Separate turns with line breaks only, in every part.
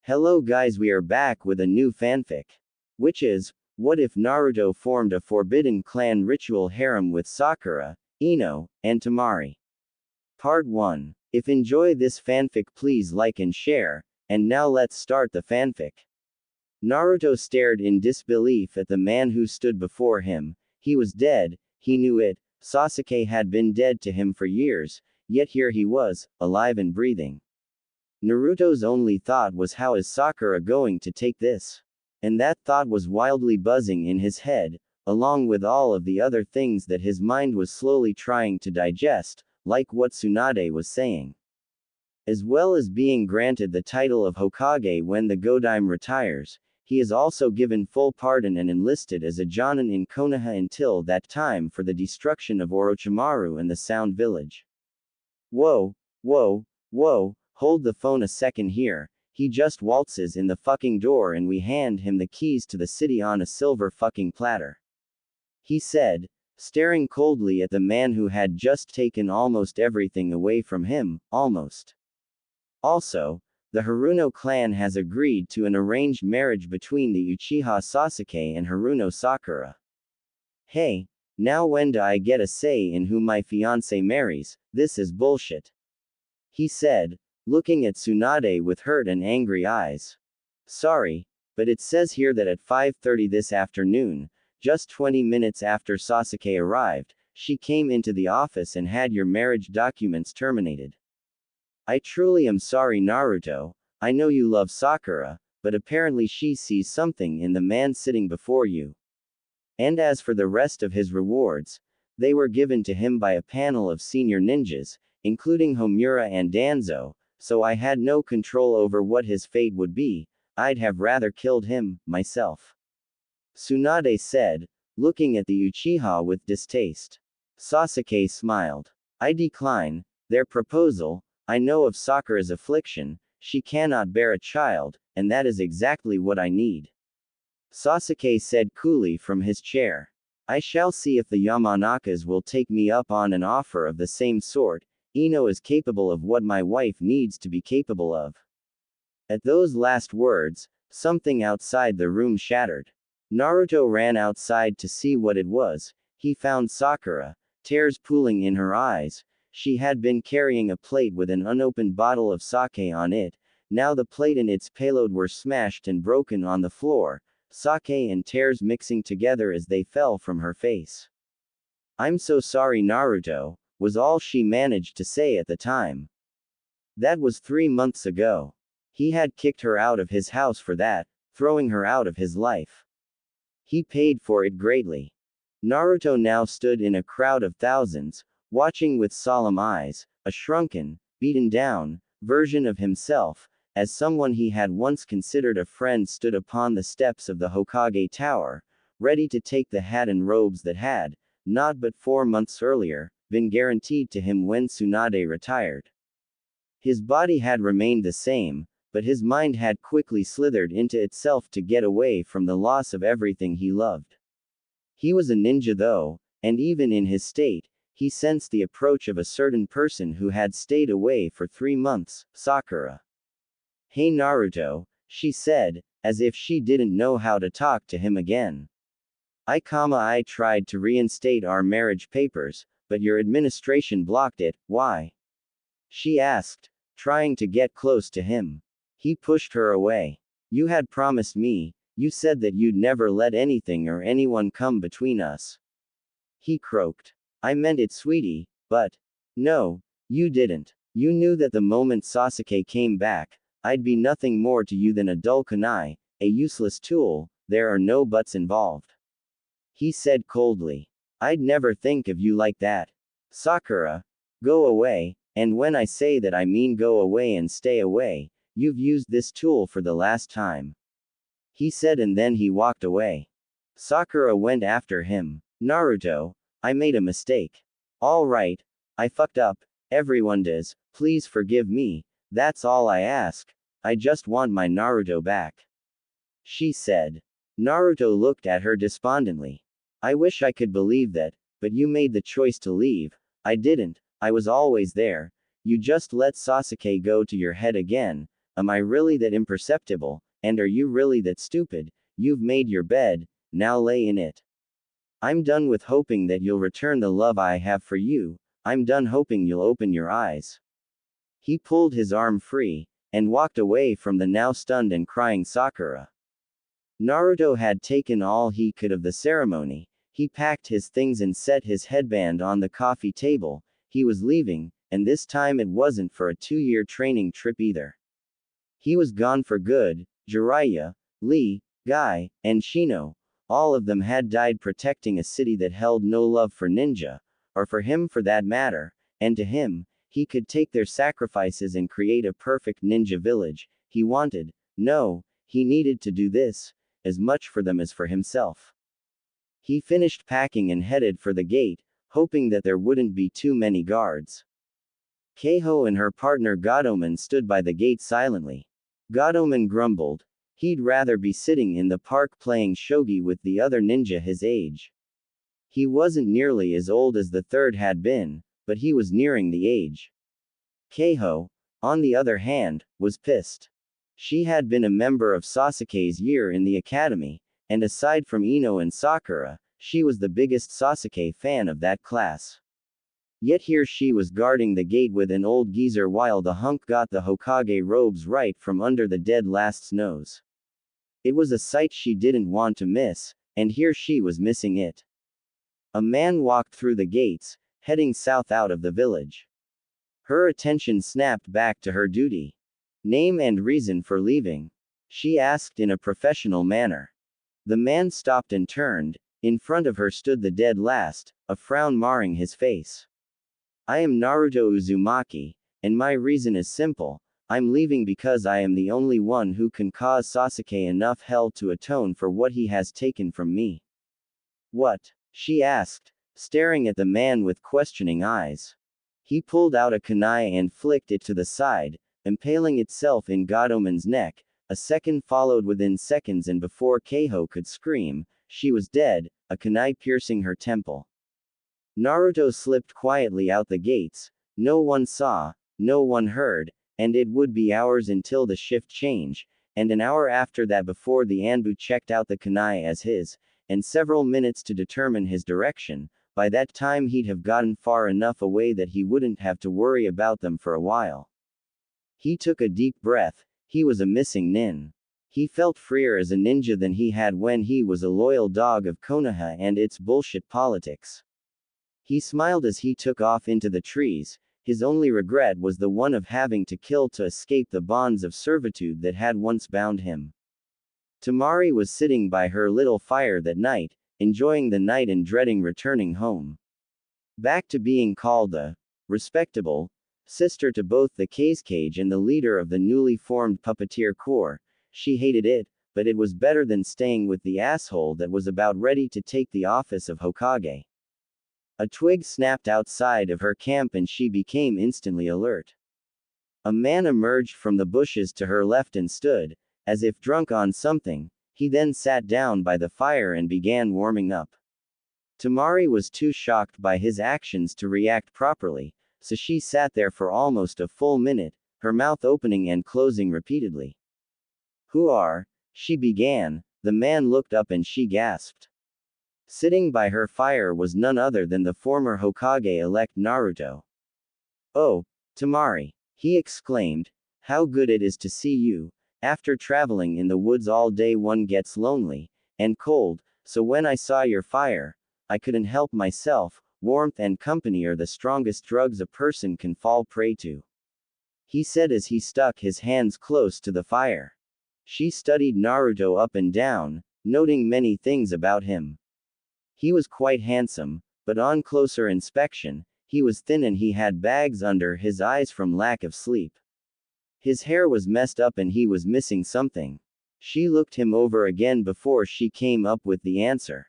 Hello guys, we are back with a new fanfic. Which is, what if Naruto formed a forbidden clan ritual harem with Sakura, Ino, and Temari? Part 1. If enjoy this fanfic please like and share, and now let's start the fanfic. Naruto stared in disbelief at the man who stood before him. He was dead, he knew it, Sasuke had been dead to him for years, yet here he was, alive and breathing. Naruto's only thought was how is Sakura going to take this? And that thought was wildly buzzing in his head, along with all of the other things that his mind was slowly trying to digest, like what Tsunade was saying. As well as being granted the title of Hokage when the Godime retires, he is also given full pardon and enlisted as a Jonin in Konoha until that time for the destruction of Orochimaru and the Sound Village. Whoa, hold the phone a second here, he just waltzes in the fucking door and we hand him the keys to the city on a silver fucking platter. He said, staring coldly at the man who had just taken almost everything away from him, almost. Also, the Haruno clan has agreed to an arranged marriage between the Uchiha Sasuke and Haruno Sakura. Hey, now when do I get a say in who my fiancé marries? This is bullshit. He said, looking at Tsunade with hurt and angry eyes. Sorry, but it says here that at 5:30 this afternoon, just 20 minutes after Sasuke arrived, she came into the office and had your marriage documents terminated. I truly am sorry Naruto, I know you love Sakura, but apparently she sees something in the man sitting before you. And as for the rest of his rewards, they were given to him by a panel of senior ninjas, including Homura and Danzo, so I had no control over what his fate would be, I'd have rather killed him, myself. Tsunade said, looking at the Uchiha with distaste. Sasuke smiled. I decline their proposal. I know of Sakura's affliction, she cannot bear a child, and that is exactly what I need. Sasuke said coolly from his chair. I shall see if the Yamanakas will take me up on an offer of the same sort. Ino is capable of what my wife needs to be capable of. At those last words, something outside the room shattered. Naruto ran outside to see what it was. He found Sakura, tears pooling in her eyes. She had been carrying a plate with an unopened bottle of sake on it. Now the plate and its payload were smashed and broken on the floor, sake and tears mixing together as they fell from her face. I'm so sorry Naruto, was all she managed to say at the time. That was 3 months ago. He had kicked her out of his house for that, throwing her out of his life. He paid for it greatly. Naruto now stood in a crowd of thousands, watching with solemn eyes, a shrunken, beaten down, version of himself, as someone he had once considered a friend stood upon the steps of the Hokage Tower, ready to take the hat and robes that had, not but 4 months earlier, been guaranteed to him when Tsunade retired. His body had remained the same, but his mind had quickly slithered into itself to get away from the loss of everything he loved. He was a ninja though, and even in his state, he sensed the approach of a certain person who had stayed away for 3 months, Sakura. Hey Naruto, she said, as if she didn't know how to talk to him again. I tried to reinstate our marriage papers, but your administration blocked it, why? She asked, trying to get close to him. He pushed her away. You had promised me, you said that you'd never let anything or anyone come between us. He croaked. I meant it sweetie, but. No, you didn't. You knew that the moment Sasuke came back, I'd be nothing more to you than a dull kunai, a useless tool, there are no buts involved. He said coldly. I'd never think of you like that. Sakura. Go away, and when I say that I mean go away and stay away, you've used this tool for the last time. He said and then he walked away. Sakura went after him. Naruto, I made a mistake. All right, I fucked up, everyone does, please forgive me, that's all I ask, I just want my Naruto back. She said. Naruto looked at her despondently. I wish I could believe that, but you made the choice to leave. I didn't, I was always there. You just let Sasuke go to your head again, am I really that imperceptible, and are you really that stupid? You've made your bed, now lay in it. I'm done with hoping that you'll return the love I have for you, I'm done hoping you'll open your eyes. He pulled his arm free, and walked away from the now stunned and crying Sakura. Naruto had taken all he could of the ceremony. He packed his things and set his headband on the coffee table. He was leaving, and this time it wasn't for a 2-year training trip either. He was gone for good. Jiraiya, Lee, Guy, and Shino, all of them had died protecting a city that held no love for ninja, or for him for that matter, and to him, he could take their sacrifices and create a perfect ninja village. He wanted, no, he needed to do this, as much for them as for himself. He finished packing and headed for the gate, hoping that there wouldn't be too many guards. Keiho and her partner Gotoman stood by the gate silently. Gotoman grumbled. He'd rather be sitting in the park playing shogi with the other ninja his age. He wasn't nearly as old as the third had been, but he was nearing the age. Keiho, on the other hand, was pissed. She had been a member of Sasuke's year in the academy, and aside from Ino and Sakura, she was the biggest Sasuke fan of that class. Yet here she was guarding the gate with an old geezer while the hunk got the Hokage robes right from under the dead last's nose. It was a sight she didn't want to miss, and here she was missing it. A man walked through the gates, heading south out of the village. Her attention snapped back to her duty. Name and reason for leaving? She asked in a professional manner. The man stopped and turned. In front of her stood the dead last, a frown marring his face. I am Naruto Uzumaki, and my reason is simple. I'm leaving because I am the only one who can cause Sasuke enough hell to atone for what he has taken from me. What? She asked, staring at the man with questioning eyes. He pulled out a kunai and flicked it to the side, impaling itself in Gotoman's neck. A second followed within seconds, and before Keiho could scream, she was dead, a kunai piercing her temple. Naruto slipped quietly out the gates. No one saw, no one heard, and it would be hours until the shift change, and an hour after that before the Anbu checked out the kunai as his, and several minutes to determine his direction. By that time he'd have gotten far enough away that he wouldn't have to worry about them for a while. He took a deep breath. He was a missing nin. He felt freer as a ninja than he had when he was a loyal dog of Konoha and its bullshit politics. He smiled as he took off into the trees. His only regret was the one of having to kill to escape the bonds of servitude that had once bound him. Temari was sitting by her little fire that night, enjoying the night and dreading returning home. Back to being called the respectable sister to both the Kazekage and the leader of the newly formed puppeteer corps, she hated it, but it was better than staying with the asshole that was about ready to take the office of Hokage. A twig snapped outside of her camp and she became instantly alert. A man emerged from the bushes to her left and stood, as if drunk on something. He then sat down by the fire and began warming up. Temari was too shocked by his actions to react properly, so she sat there for almost a full minute, her mouth opening and closing repeatedly. Who are? She began. The man looked up and she gasped. Sitting by her fire was none other than the former Hokage-elect Naruto. Oh, Temari, he exclaimed, how good it is to see you. After traveling in the woods all day one gets lonely and cold, so when I saw your fire, I couldn't help myself. Warmth and company are the strongest drugs a person can fall prey to, he said as he stuck his hands close to the fire. She studied Naruto up and down, noting many things about him. He was quite handsome, but on closer inspection, he was thin and he had bags under his eyes from lack of sleep. His hair was messed up and he was missing something. She looked him over again before she came up with the answer.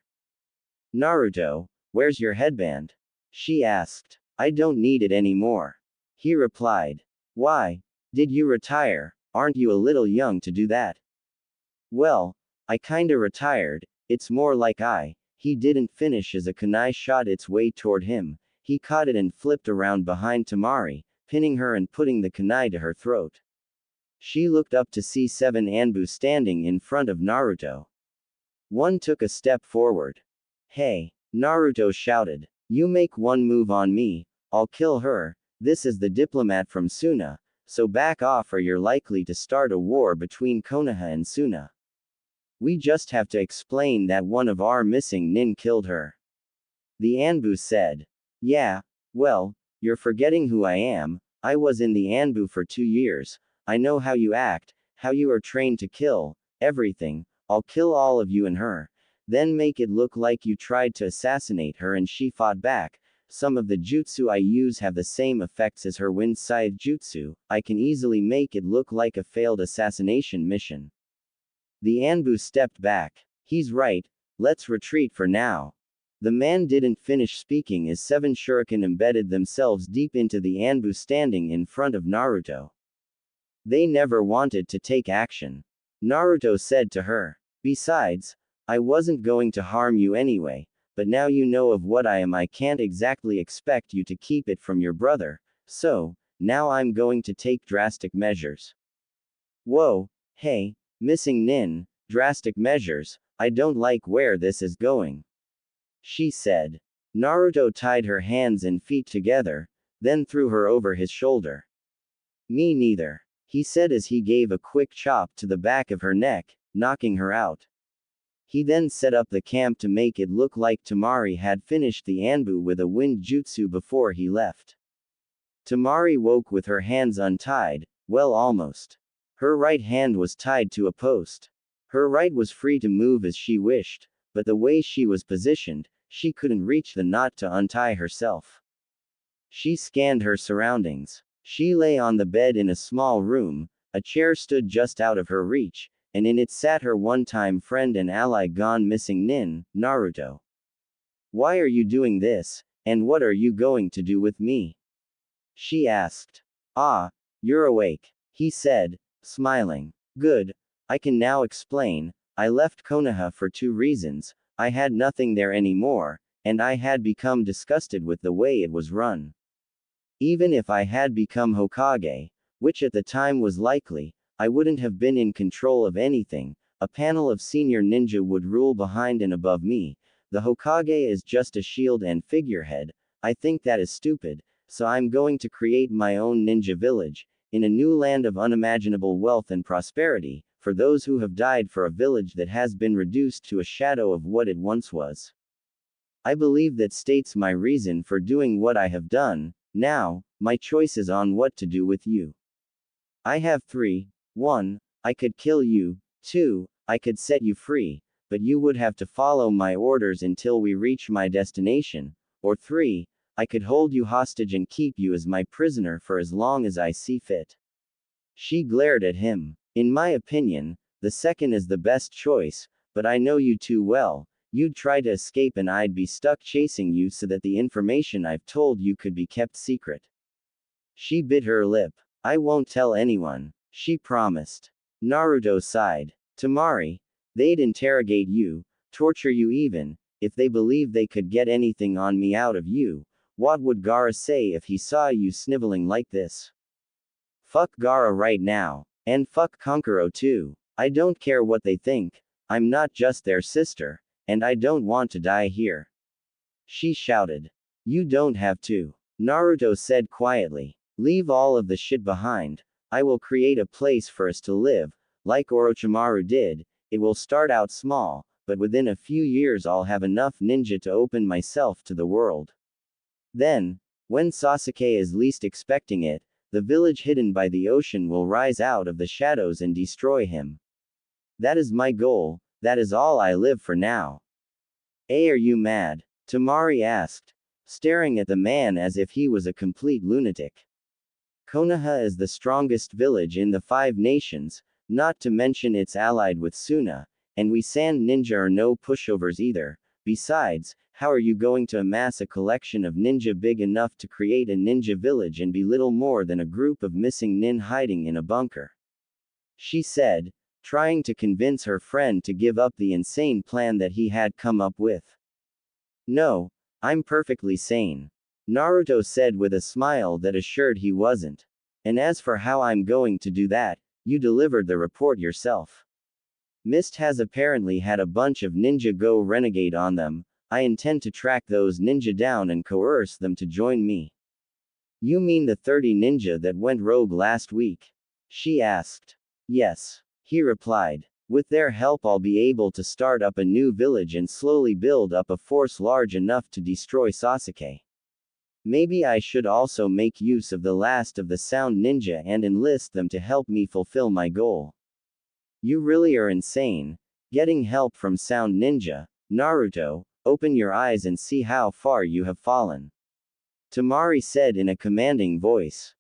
Naruto, where's your headband? She asked. I don't need it anymore. He replied. Why? Did you retire? Aren't you a little young to do that? Well, I kinda retired, it's more like he didn't finish as a kunai shot its way toward him. He caught it and flipped around behind Temari, pinning her and putting the kunai to her throat. She looked up to see 7 Anbu standing in front of Naruto. One took a step forward. Hey! Naruto shouted. You make one move on me, I'll kill her. This is the diplomat from Suna, so back off or you're likely to start a war between Konoha and Suna. We just have to explain that one of our missing nin killed her. The Anbu said. Yeah, well, you're forgetting who I am. I was in the Anbu for 2 years. I know how you act, how you are trained to kill, everything. I'll kill all of you and her. Then make it look like you tried to assassinate her and she fought back. Some of the jutsu I use have the same effects as her wind scythe jutsu. I can easily make it look like a failed assassination mission. The Anbu stepped back. He's right, let's retreat for now. The man didn't finish speaking as 7 shuriken embedded themselves deep into the Anbu standing in front of Naruto. They never wanted to take action. Naruto said to her. Besides, I wasn't going to harm you anyway, but now you know of what I am. I can't exactly expect you to keep it from your brother, so, now I'm going to take drastic measures. Whoa, hey, missing nin, drastic measures, I don't like where this is going. She said. Naruto tied her hands and feet together, then threw her over his shoulder. Me neither, he said as he gave a quick chop to the back of her neck, knocking her out. He then set up the camp to make it look like Temari had finished the Anbu with a wind jutsu before he left. Temari woke with her hands untied, well almost. Her right hand was tied to a post. Her right was free to move as she wished, but the way she was positioned, she couldn't reach the knot to untie herself. She scanned her surroundings. She lay on the bed in a small room, a chair stood just out of her reach, and in it sat her one-time friend and ally gone missing nin, Naruto. Why are you doing this, and what are you going to do with me? She asked. Ah, you're awake, he said, smiling. Good. I can now explain. I left Konoha for 2 reasons. I had nothing there anymore, and I had become disgusted with the way it was run. Even if I had become Hokage, which at the time was likely, I wouldn't have been in control of anything. A panel of senior ninja would rule behind and above me. The Hokage is just a shield and figurehead. I think that is stupid, so I'm going to create my own ninja village, in a new land of unimaginable wealth and prosperity, for those who have died for a village that has been reduced to a shadow of what it once was. I believe that states my reason for doing what I have done. Now, my choice is on what to do with you. I have 3. 1. I could kill you. 2. I could set you free, but you would have to follow my orders until we reach my destination. Or 3. I could hold you hostage and keep you as my prisoner for as long as I see fit. She glared at him. In my opinion, the second is the best choice, but I know you too well. You'd try to escape and I'd be stuck chasing you so that the information I've told you could be kept secret. She bit her lip. I won't tell anyone, she promised. Naruto sighed. Temari, they'd interrogate you, torture you even, if they believed they could get anything on me out of you. What would Gaara say if he saw you sniveling like this? Fuck Gaara right now. And fuck Kankuro too. I don't care what they think. I'm not just their sister, and I don't want to die here. She shouted. You don't have to. Naruto said quietly. Leave all of the shit behind. I will create a place for us to live, like Orochimaru did. It will start out small, but within a few years I'll have enough ninja to open myself to the world. Then, when Sasuke is least expecting it, the village hidden by the ocean will rise out of the shadows and destroy him. That is my goal, that is all I live for now. Are you mad? Temari asked, staring at the man as if he was a complete lunatic. Konoha is the strongest village in the 5 nations, not to mention it's allied with Suna, and we sand ninja are no pushovers either. Besides, how are you going to amass a collection of ninja big enough to create a ninja village and be little more than a group of missing nin hiding in a bunker? She said, trying to convince her friend to give up the insane plan that he had come up with. No, I'm perfectly sane. Naruto said with a smile that assured he wasn't. And as for how I'm going to do that, You delivered the report yourself. Mist has apparently had a bunch of Ninja Go renegade on them. I intend to track those ninja down and coerce them to join me. You mean the 30 ninja that went rogue last week? She asked. Yes, he replied. With their help I'll be able to start up a new village and slowly build up a force large enough to destroy Sasuke. Maybe I should also make use of the last of the Sound Ninja and enlist them to help me fulfill my goal. You really are insane. Getting help from Sound Ninja. Naruto, open your eyes and see how far you have fallen. Temari said in a commanding voice.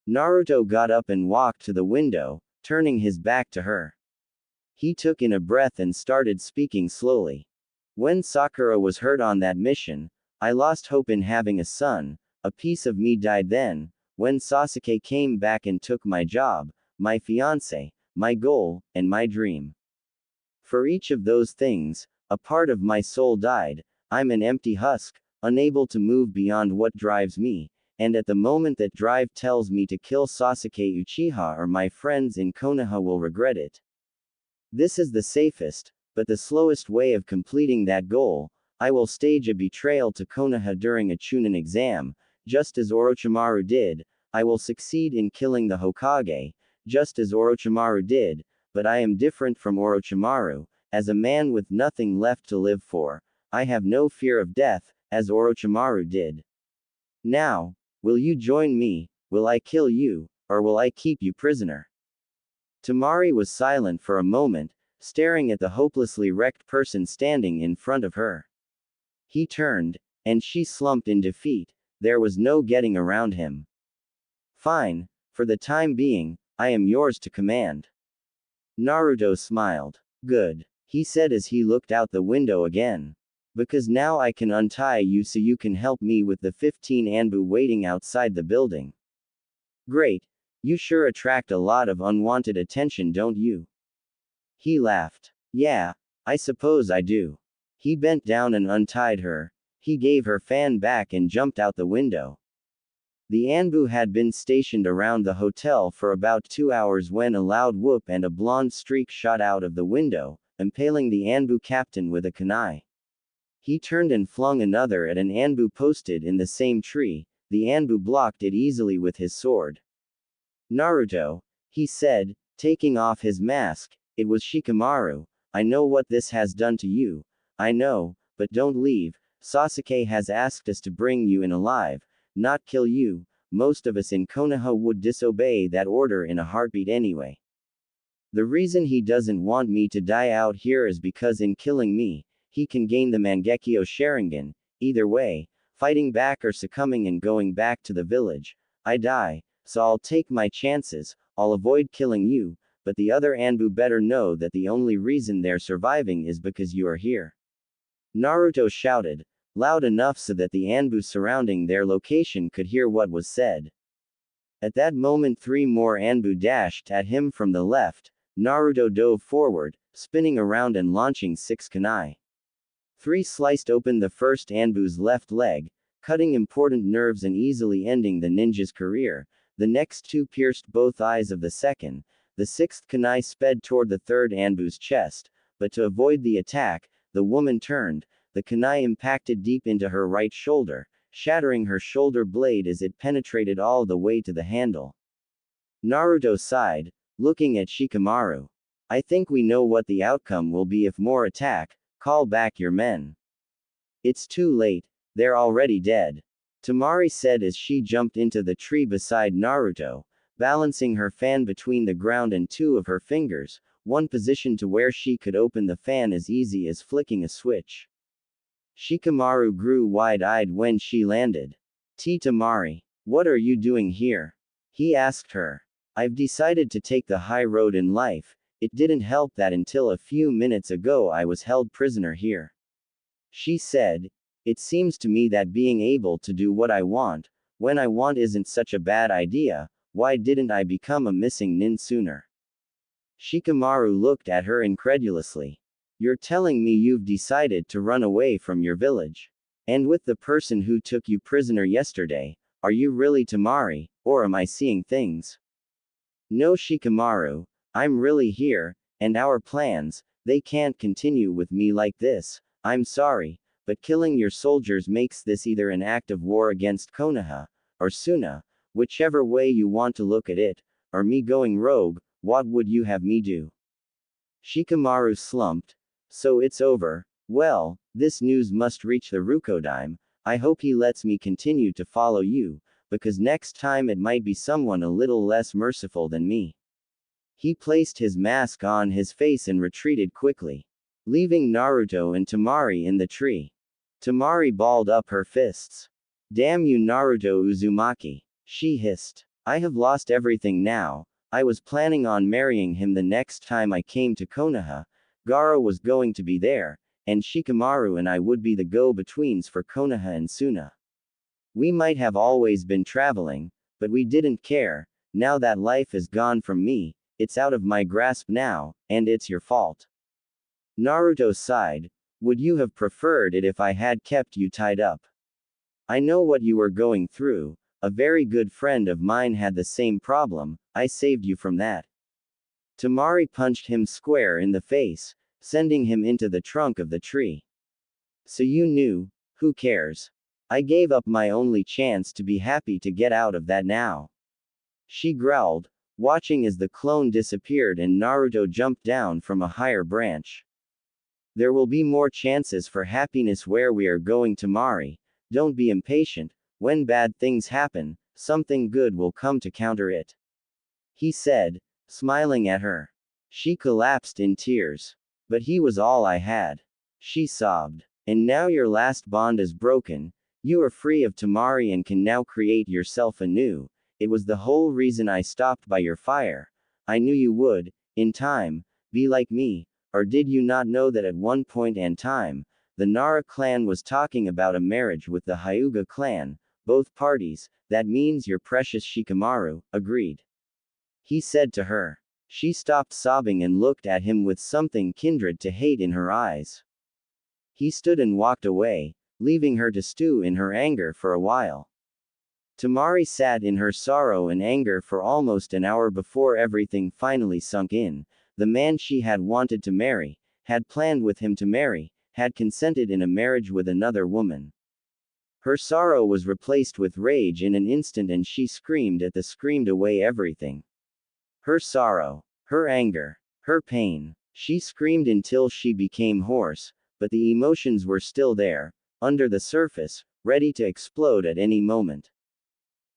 Naruto got up and walked to the window, turning his back to her. He took in a breath and started speaking slowly. When Sakura was hurt on that mission, I lost hope in having a son. A piece of me died then, when Sasuke came back and took my job, my fiancé, my goal, and my dream. For each of those things, a part of my soul died. I'm an empty husk, unable to move beyond what drives me, and at the moment that drive tells me to kill Sasuke Uchiha or my friends in Konoha will regret it. This is the safest, but the slowest way of completing that goal. I will stage a betrayal to Konoha during a Chunin exam, just as Orochimaru did. I will succeed in killing the Hokage, just as Orochimaru did, but I am different from Orochimaru. As a man with nothing left to live for, I have no fear of death, as Orochimaru did. Now, will you join me? Will I kill you, or will I keep you prisoner? Temari was silent for a moment, staring at the hopelessly wrecked person standing in front of her. He turned, and she slumped in defeat. There was no getting around him. Fine, for the time being, I am yours to command. Naruto smiled. Good, he said as he looked out the window again. Because now I can untie you so you can help me with the 15 Anbu waiting outside the building. Great, you sure attract a lot of unwanted attention, don't you? He laughed. Yeah, I suppose I do. He bent down and untied her. He gave her fan back and jumped out the window. The Anbu had been stationed around the hotel for about 2 hours when a loud whoop and a blonde streak shot out of the window, impaling the Anbu captain with a kunai. He turned and flung another at an Anbu posted in the same tree. The Anbu blocked it easily with his sword. Naruto, he said, taking off his mask. It was Shikamaru. I know what this has done to you. I know, but don't leave. Sasuke has asked us to bring you in alive, not kill you. Most of us in Konoha would disobey that order in a heartbeat anyway. The reason he doesn't want me to die out here is because in killing me, he can gain the Mangekyo Sharingan. Either way, fighting back or succumbing and going back to the village, I die, so I'll take my chances. I'll avoid killing you, but the other Anbu better know that the only reason they're surviving is because you are here. Naruto shouted, loud enough so that the Anbu surrounding their location could hear what was said. At that moment 3 more Anbu dashed at him from the left. Naruto dove forward, spinning around and launching 6 kunai. 3 sliced open the first Anbu's left leg, cutting important nerves and easily ending the ninja's career. The next 2 pierced both eyes of the second. The 6th kunai sped toward the 3rd Anbu's chest, but to avoid the attack, the woman turned. The kunai impacted deep into her right shoulder, shattering her shoulder blade as it penetrated all the way to the handle. Naruto sighed, looking at Shikamaru. I think we know what the outcome will be if more attack. Call back your men. It's too late, they're already dead. Temari said as she jumped into the tree beside Naruto, balancing her fan between the ground and 2 of her fingers, one position to where she could open the fan as easy as flicking a switch. Shikamaru grew wide-eyed when she landed. Temari, what are you doing here? He asked her. I've decided to take the high road in life. It didn't help that until a few minutes ago I was held prisoner here. She said, it seems to me that being able to do what I want, when I want isn't such a bad idea. Why didn't I become a missing nin sooner? Shikamaru looked at her incredulously. You're telling me you've decided to run away from your village? And with the person who took you prisoner yesterday, are you really Temari, or am I seeing things? No, Shikamaru, I'm really here, and our plans, they can't continue with me like this. I'm sorry, but killing your soldiers makes this either an act of war against Konoha, or Suna, whichever way you want to look at it, or me going rogue. What would you have me do? Shikamaru slumped. So it's over. Well, this news must reach the Rukodime. I hope he lets me continue to follow you, because next time it might be someone a little less merciful than me. He placed his mask on his face and retreated quickly, leaving Naruto and Temari in the tree. Temari balled up her fists. Damn you, Naruto Uzumaki, she hissed. I have lost everything now. I was planning on marrying him the next time I came to Konoha. Gaara was going to be there, and Shikamaru and I would be the go-betweens for Konoha and Suna. We might have always been traveling, but we didn't care. Now that life is gone from me, it's out of my grasp now, and it's your fault. Naruto sighed. Would you have preferred it if I had kept you tied up? I know what you were going through. A very good friend of mine had the same problem. I saved you from that. Temari punched him square in the face, sending him into the trunk of the tree. So you knew? Who cares? I gave up my only chance to be happy to get out of that now. She growled, watching as the clone disappeared and Naruto jumped down from a higher branch. There will be more chances for happiness where we are going, Temari. Don't be impatient. When bad things happen, something good will come to counter it. He said, smiling at her. She collapsed in tears. But he was all I had. She sobbed. And now your last bond is broken. You are free of Temari and can now create yourself anew. It was the whole reason I stopped by your fire. I knew you would, in time, be like me. Or did you not know that at one point in time, the Nara clan was talking about a marriage with the Hyuga clan? Both parties, that means your precious Shikamaru, agreed. He said to her. She stopped sobbing and looked at him with something kindred to hate in her eyes. He stood and walked away, leaving her to stew in her anger for a while. Temari sat in her sorrow and anger for almost an hour before everything finally sunk in. The man she had wanted to marry, had planned with him to marry, had consented in a marriage with another woman. Her sorrow was replaced with rage in an instant and she screamed away everything. Her sorrow, her anger, her pain. She screamed until she became hoarse, but the emotions were still there, under the surface, ready to explode at any moment.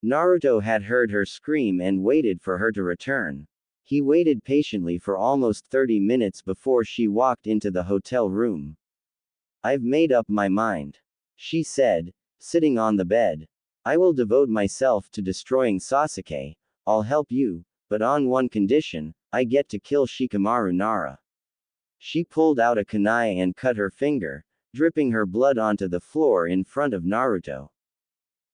Naruto had heard her scream and waited for her to return. He waited patiently for almost 30 minutes before she walked into the hotel room. I've made up my mind, she said, sitting on the bed. I will devote myself to destroying Sasuke. I'll help you, but on one condition, I get to kill Shikamaru Nara. She pulled out a kunai and cut her finger, dripping her blood onto the floor in front of Naruto.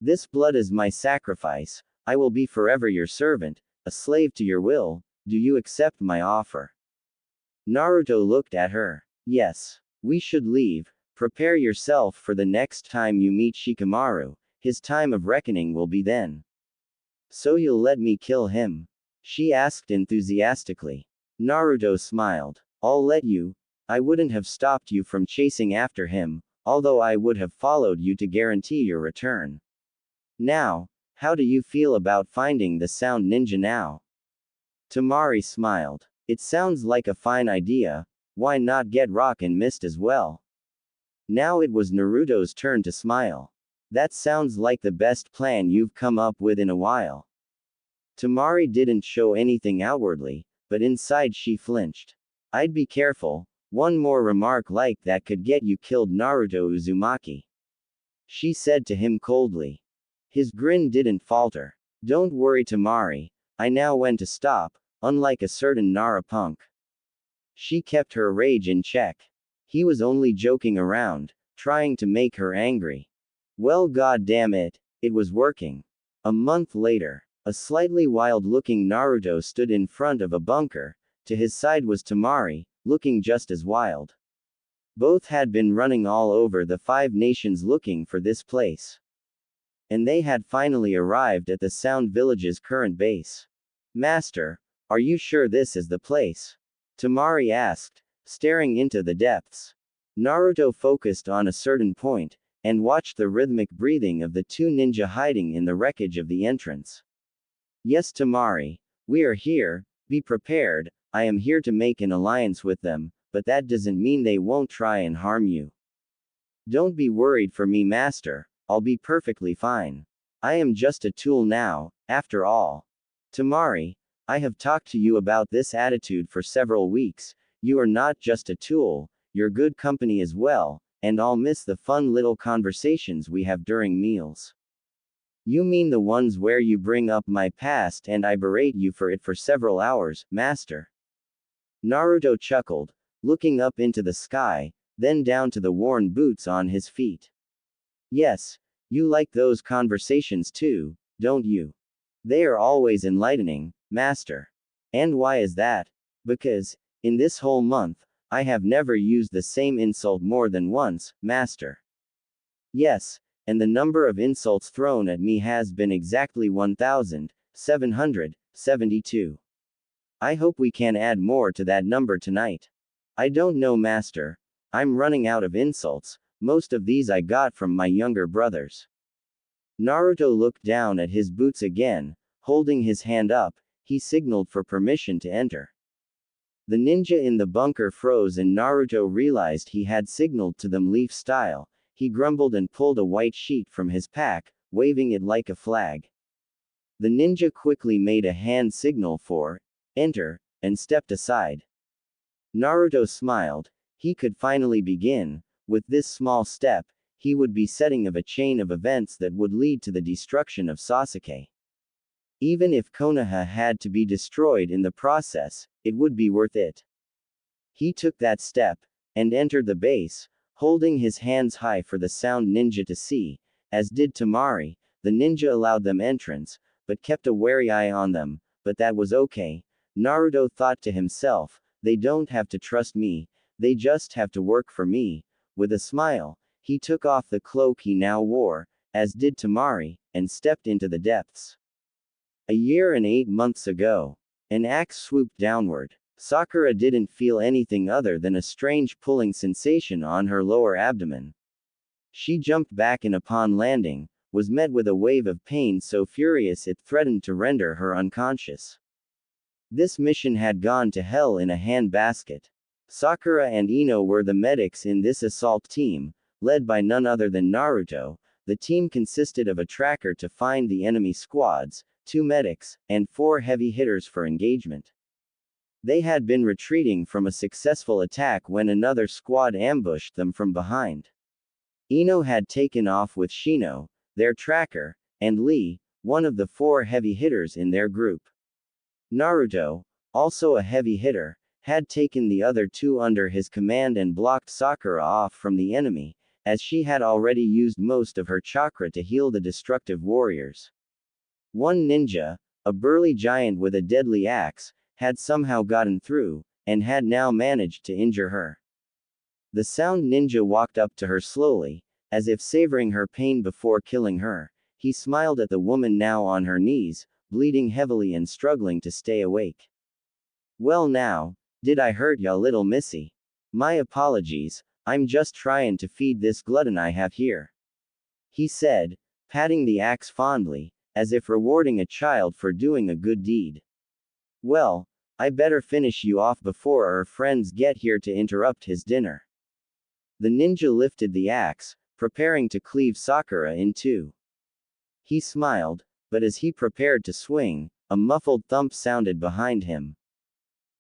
This blood is my sacrifice. I will be forever your servant, a slave to your will. Do you accept my offer? Naruto looked at her. Yes. We should leave. Prepare yourself for the next time you meet Shikamaru. His time of reckoning will be then. So you'll let me kill him? She asked enthusiastically. Naruto smiled. I'll let you. I wouldn't have stopped you from chasing after him, although I would have followed you to guarantee your return. Now, how do you feel about finding the sound ninja now? Temari smiled. It sounds like a fine idea. Why not get Rock and Mist as well? Now it was Naruto's turn to smile. That sounds like the best plan you've come up with in a while. Temari didn't show anything outwardly, but inside she flinched. I'd be careful. One more remark like that could get you killed, Naruto Uzumaki. She said to him coldly. His grin didn't falter. Don't worry, Temari. I know when to stop, unlike a certain Nara punk. She kept her rage in check. He was only joking around, trying to make her angry. Well, god damn it, it was working. A month later, a slightly wild-looking Naruto stood in front of a bunker. To his side was Temari, looking just as wild. Both had been running all over the 5 nations looking for this place. And they had finally arrived at the Sound Village's current base. Master, Are you sure this is the place? Temari asked, staring into the depths. Naruto focused on a certain point, and watched the rhythmic breathing of the two ninja hiding in the wreckage of the entrance. Yes, Temari. We are here, be prepared. I am here to make an alliance with them, but that doesn't mean they won't try and harm you. Don't be worried for me, Master. I'll be perfectly fine. I am just a tool now, after all. Temari, I have talked to you about this attitude for several weeks. You are not just a tool, you're good company as well, and I'll miss the fun little conversations we have during meals. You mean the ones where you bring up my past and I berate you for it for several hours, Master? Naruto chuckled, looking up into the sky, then down to the worn boots on his feet. Yes, you like those conversations too, don't you? They are always enlightening, Master. And why is that? Because, in this whole month, I have never used the same insult more than once, Master. Yes, and the number of insults thrown at me has been exactly 1,772. I hope we can add more to that number tonight. I don't know, Master. I'm running out of insults. Most of these I got from my younger brothers. Naruto looked down at his boots again, holding his hand up, he signaled for permission to enter. The ninja in the bunker froze and Naruto realized he had signaled to them leaf style. He grumbled and pulled a white sheet from his pack, waving it like a flag. The ninja quickly made a hand signal for enter, and stepped aside. Naruto smiled. He could finally begin. With this small step, he would be setting of a chain of events that would lead to the destruction of Sasuke. Even if Konoha had to be destroyed in the process, it would be worth it. He took that step, and entered the base, holding his hands high for the sound ninja to see, as did Temari. The ninja allowed them entrance, but kept a wary eye on them, but that was okay. Naruto thought to himself, they don't have to trust me, they just have to work for me. With a smile, he took off the cloak he now wore, as did Temari, and stepped into the depths. A year and 8 months ago. An axe swooped downward. Sakura didn't feel anything other than a strange pulling sensation on her lower abdomen. She jumped back and upon landing, was met with a wave of pain so furious it threatened to render her unconscious. This mission had gone to hell in a handbasket. Sakura and Ino were the medics in this assault team, led by none other than Naruto. The team consisted of a tracker to find the enemy squads, 2 medics, and 4 heavy hitters for engagement. They had been retreating from a successful attack when another squad ambushed them from behind. Ino had taken off with Shino, their tracker, and Lee, one of the 4 heavy hitters in their group. Naruto, also a heavy hitter, had taken the other 2 under his command and blocked Sakura off from the enemy, as she had already used most of her chakra to heal the destructive warriors. One ninja, a burly giant with a deadly axe, had somehow gotten through, and had now managed to injure her. The sound ninja walked up to her slowly, as if savoring her pain before killing her. He smiled at the woman now on her knees, bleeding heavily and struggling to stay awake. Well now, did I hurt ya, little missy? My apologies, I'm just trying to feed this glutton I have here. He said, patting the axe fondly, as if rewarding a child for doing a good deed. Well, I better finish you off before our friends get here to interrupt his dinner. The ninja lifted the axe, preparing to cleave Sakura in 2. He smiled, but as he prepared to swing, a muffled thump sounded behind him.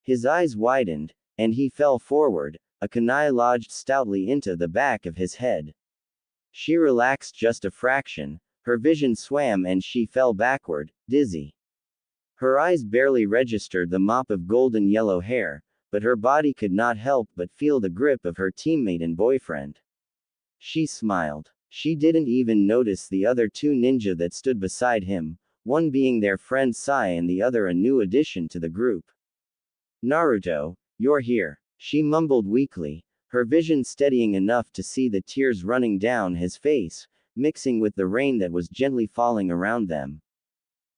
His eyes widened, and he fell forward, a kunai lodged stoutly into the back of his head. She relaxed just a fraction, her vision swam and she fell backward, dizzy. Her eyes barely registered the mop of golden yellow hair, but her body could not help but feel the grip of her teammate and boyfriend. She smiled. She didn't even notice the other 2 ninja that stood beside him, one being their friend Sai and the other a new addition to the group. Naruto, you're here, she mumbled weakly, her vision steadying enough to see the tears running down his face, mixing with the rain that was gently falling around them.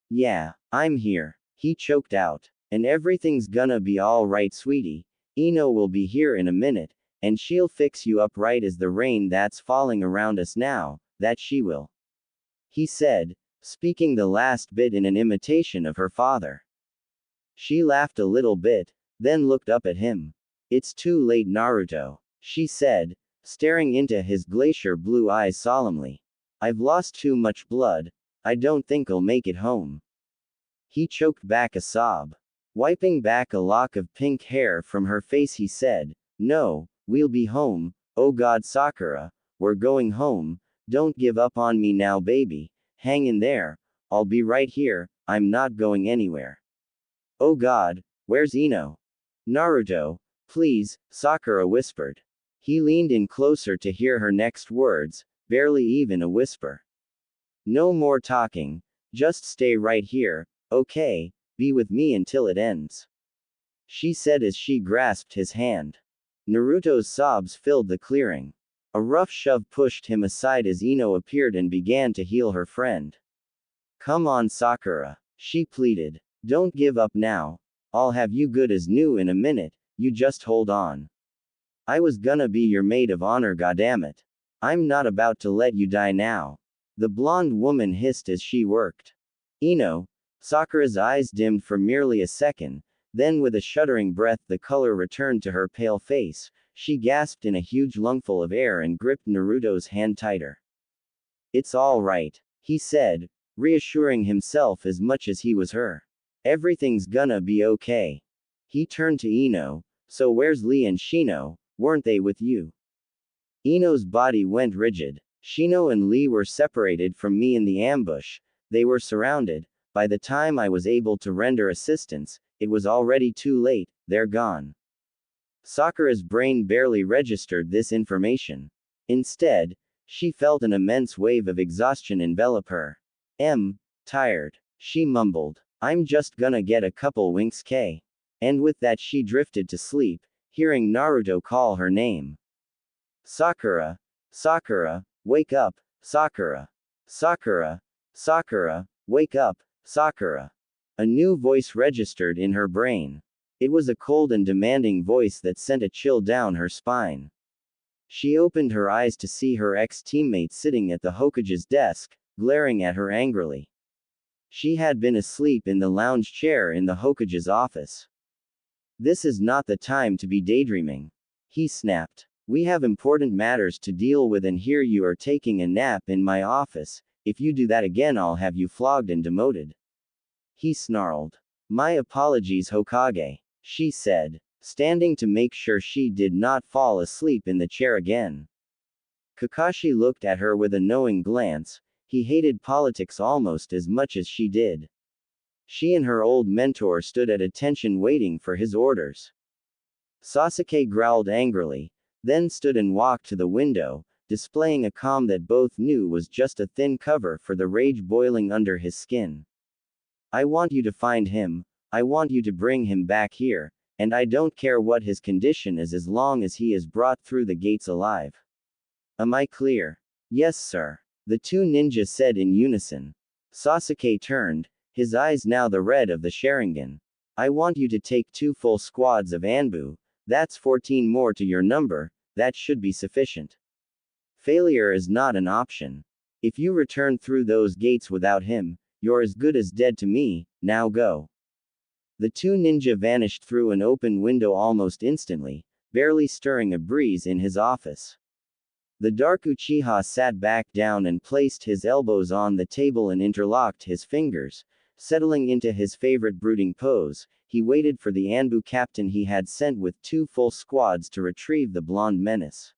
Yeah, I'm here, he choked out. And everything's gonna be alright, sweetie. Ino will be here in a minute, and she'll fix you up right as the rain that's falling around us now, that she will. He said, speaking the last bit in an imitation of her father. She laughed a little bit, then looked up at him. It's too late, Naruto, she said, staring into his glacier blue eyes solemnly. I've lost too much blood. I don't think I'll make it home. He choked back a sob. Wiping back a lock of pink hair from her face, he said, No, we'll be home. Oh God, Sakura, we're going home. Don't give up on me now, baby. Hang in there. I'll be right here. I'm not going anywhere. Oh God, where's Ino? Naruto, please, Sakura whispered. He leaned in closer to hear her next words, barely even a whisper. No more talking. Just stay right here, okay? Be with me until it ends. She said as she grasped his hand. Naruto's sobs filled the clearing. A rough shove pushed him aside as Ino appeared and began to heal her friend. Come on, Sakura, she pleaded. Don't give up now. I'll have you good as new in a minute, you just hold on. I was gonna be your maid of honor, goddammit. I'm not about to let you die now. The blonde woman hissed as she worked. Ino. Sakura's eyes dimmed for merely a second, then with a shuddering breath the color returned to her pale face. She gasped in a huge lungful of air and gripped Naruto's hand tighter. It's all right, he said, reassuring himself as much as he was her. Everything's gonna be okay. He turned to Ino. So where's Lee and Shino? Weren't they with you? Ino's body went rigid. Shino and Lee were separated from me in the ambush. They were surrounded. By the time I was able to render assistance, it was already too late. They're gone. Sakura's brain barely registered this information. Instead, she felt an immense wave of exhaustion envelop her. Tired. She mumbled. I'm just gonna get a couple winks, K. And with that she drifted to sleep, hearing Naruto call her name. Sakura. Sakura, wake up, Sakura. Sakura. Sakura, wake up, Sakura. A new voice registered in her brain. It was a cold and demanding voice that sent a chill down her spine. She opened her eyes to see her ex-teammate sitting at the Hokage's desk, glaring at her angrily. She had been asleep in the lounge chair in the Hokage's office. This is not the time to be daydreaming. He snapped. We have important matters to deal with and here you are taking a nap in my office. If you do that again I'll have you flogged and demoted. He snarled. My apologies, Hokage, she said, standing to make sure she did not fall asleep in the chair again. Kakashi looked at her with a knowing glance. He hated politics almost as much as she did. She and her old mentor stood at attention waiting for his orders. Sasuke growled angrily, then stood and walked to the window, displaying a calm that both knew was just a thin cover for the rage boiling under his skin. I want you to find him, I want you to bring him back here, and I don't care what his condition is as long as he is brought through the gates alive. Am I clear? Yes, sir. The two ninjas said in unison. Sasuke turned, his eyes now the red of the Sharingan. I want you to take 2 full squads of Anbu, that's 14 more to your number, that should be sufficient. Failure is not an option. If you return through those gates without him, you're as good as dead to me, now go. The two ninja vanished through an open window almost instantly, barely stirring a breeze in his office. The dark Uchiha sat back down and placed his elbows on the table and interlocked his fingers. Settling into his favorite brooding pose, he waited for the Anbu captain he had sent with 2 full squads to retrieve the blonde menace.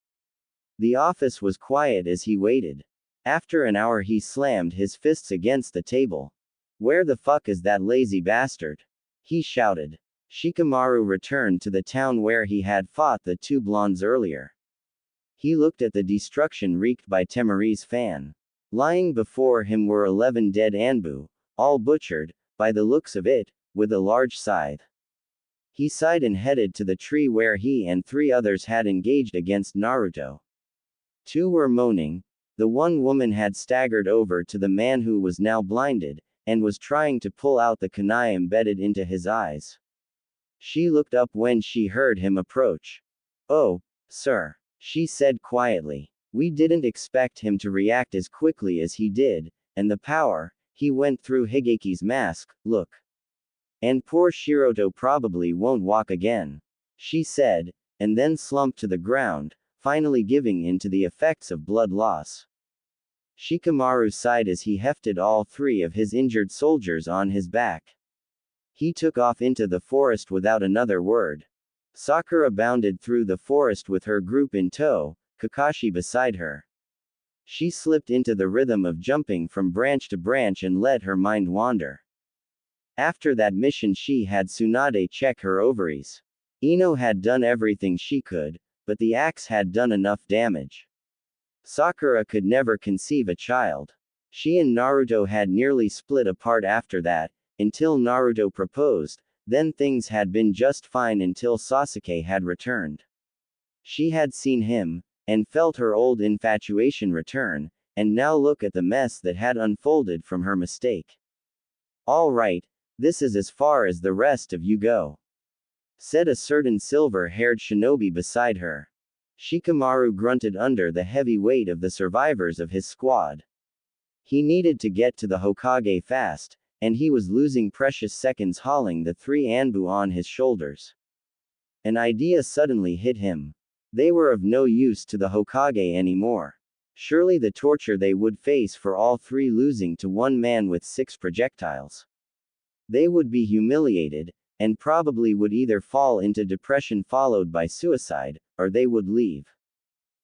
The office was quiet as he waited. After an hour he slammed his fists against the table. Where the fuck is that lazy bastard? He shouted. Shikamaru returned to the town where he had fought the 2 blondes earlier. He looked at the destruction wreaked by Temari's fan. Lying before him were 11 dead Anbu, all butchered, by the looks of it, with a large scythe. He sighed and headed to the tree where he and 3 others had engaged against Naruto. 2 were moaning. The one woman had staggered over to the man who was now blinded, and was trying to pull out the kunai embedded into his eyes. She looked up when she heard him approach. "Oh, sir," she said quietly. "We didn't expect him to react as quickly as he did, and the power he went through Higeki's mask, look. And poor Shiroto probably won't walk again," she said, and then slumped to the ground, finally giving in to the effects of blood loss. Shikamaru sighed as he hefted all three of his injured soldiers on his back. He took off into the forest without another word. Sakura bounded through the forest with her group in tow, Kakashi beside her. She slipped into the rhythm of jumping from branch to branch and let her mind wander. After that mission she had Tsunade check her ovaries. Ino had done everything she could, but the axe had done enough damage. Sakura could never conceive a child. She and Naruto had nearly split apart after that, until Naruto proposed, then things had been just fine until Sasuke had returned. She had seen him, and felt her old infatuation return, and now look at the mess that had unfolded from her mistake. "All right, this is as far as the rest of you go," said a certain silver-haired shinobi beside her. Shikamaru grunted under the heavy weight of the survivors of his squad. He needed to get to the Hokage fast, and he was losing precious seconds hauling the three Anbu on his shoulders. An idea suddenly hit him. They were of no use to the Hokage anymore. Surely the torture they would face for all three losing to one man with 6 projectiles. They would be humiliated, and probably would either fall into depression followed by suicide, or they would leave.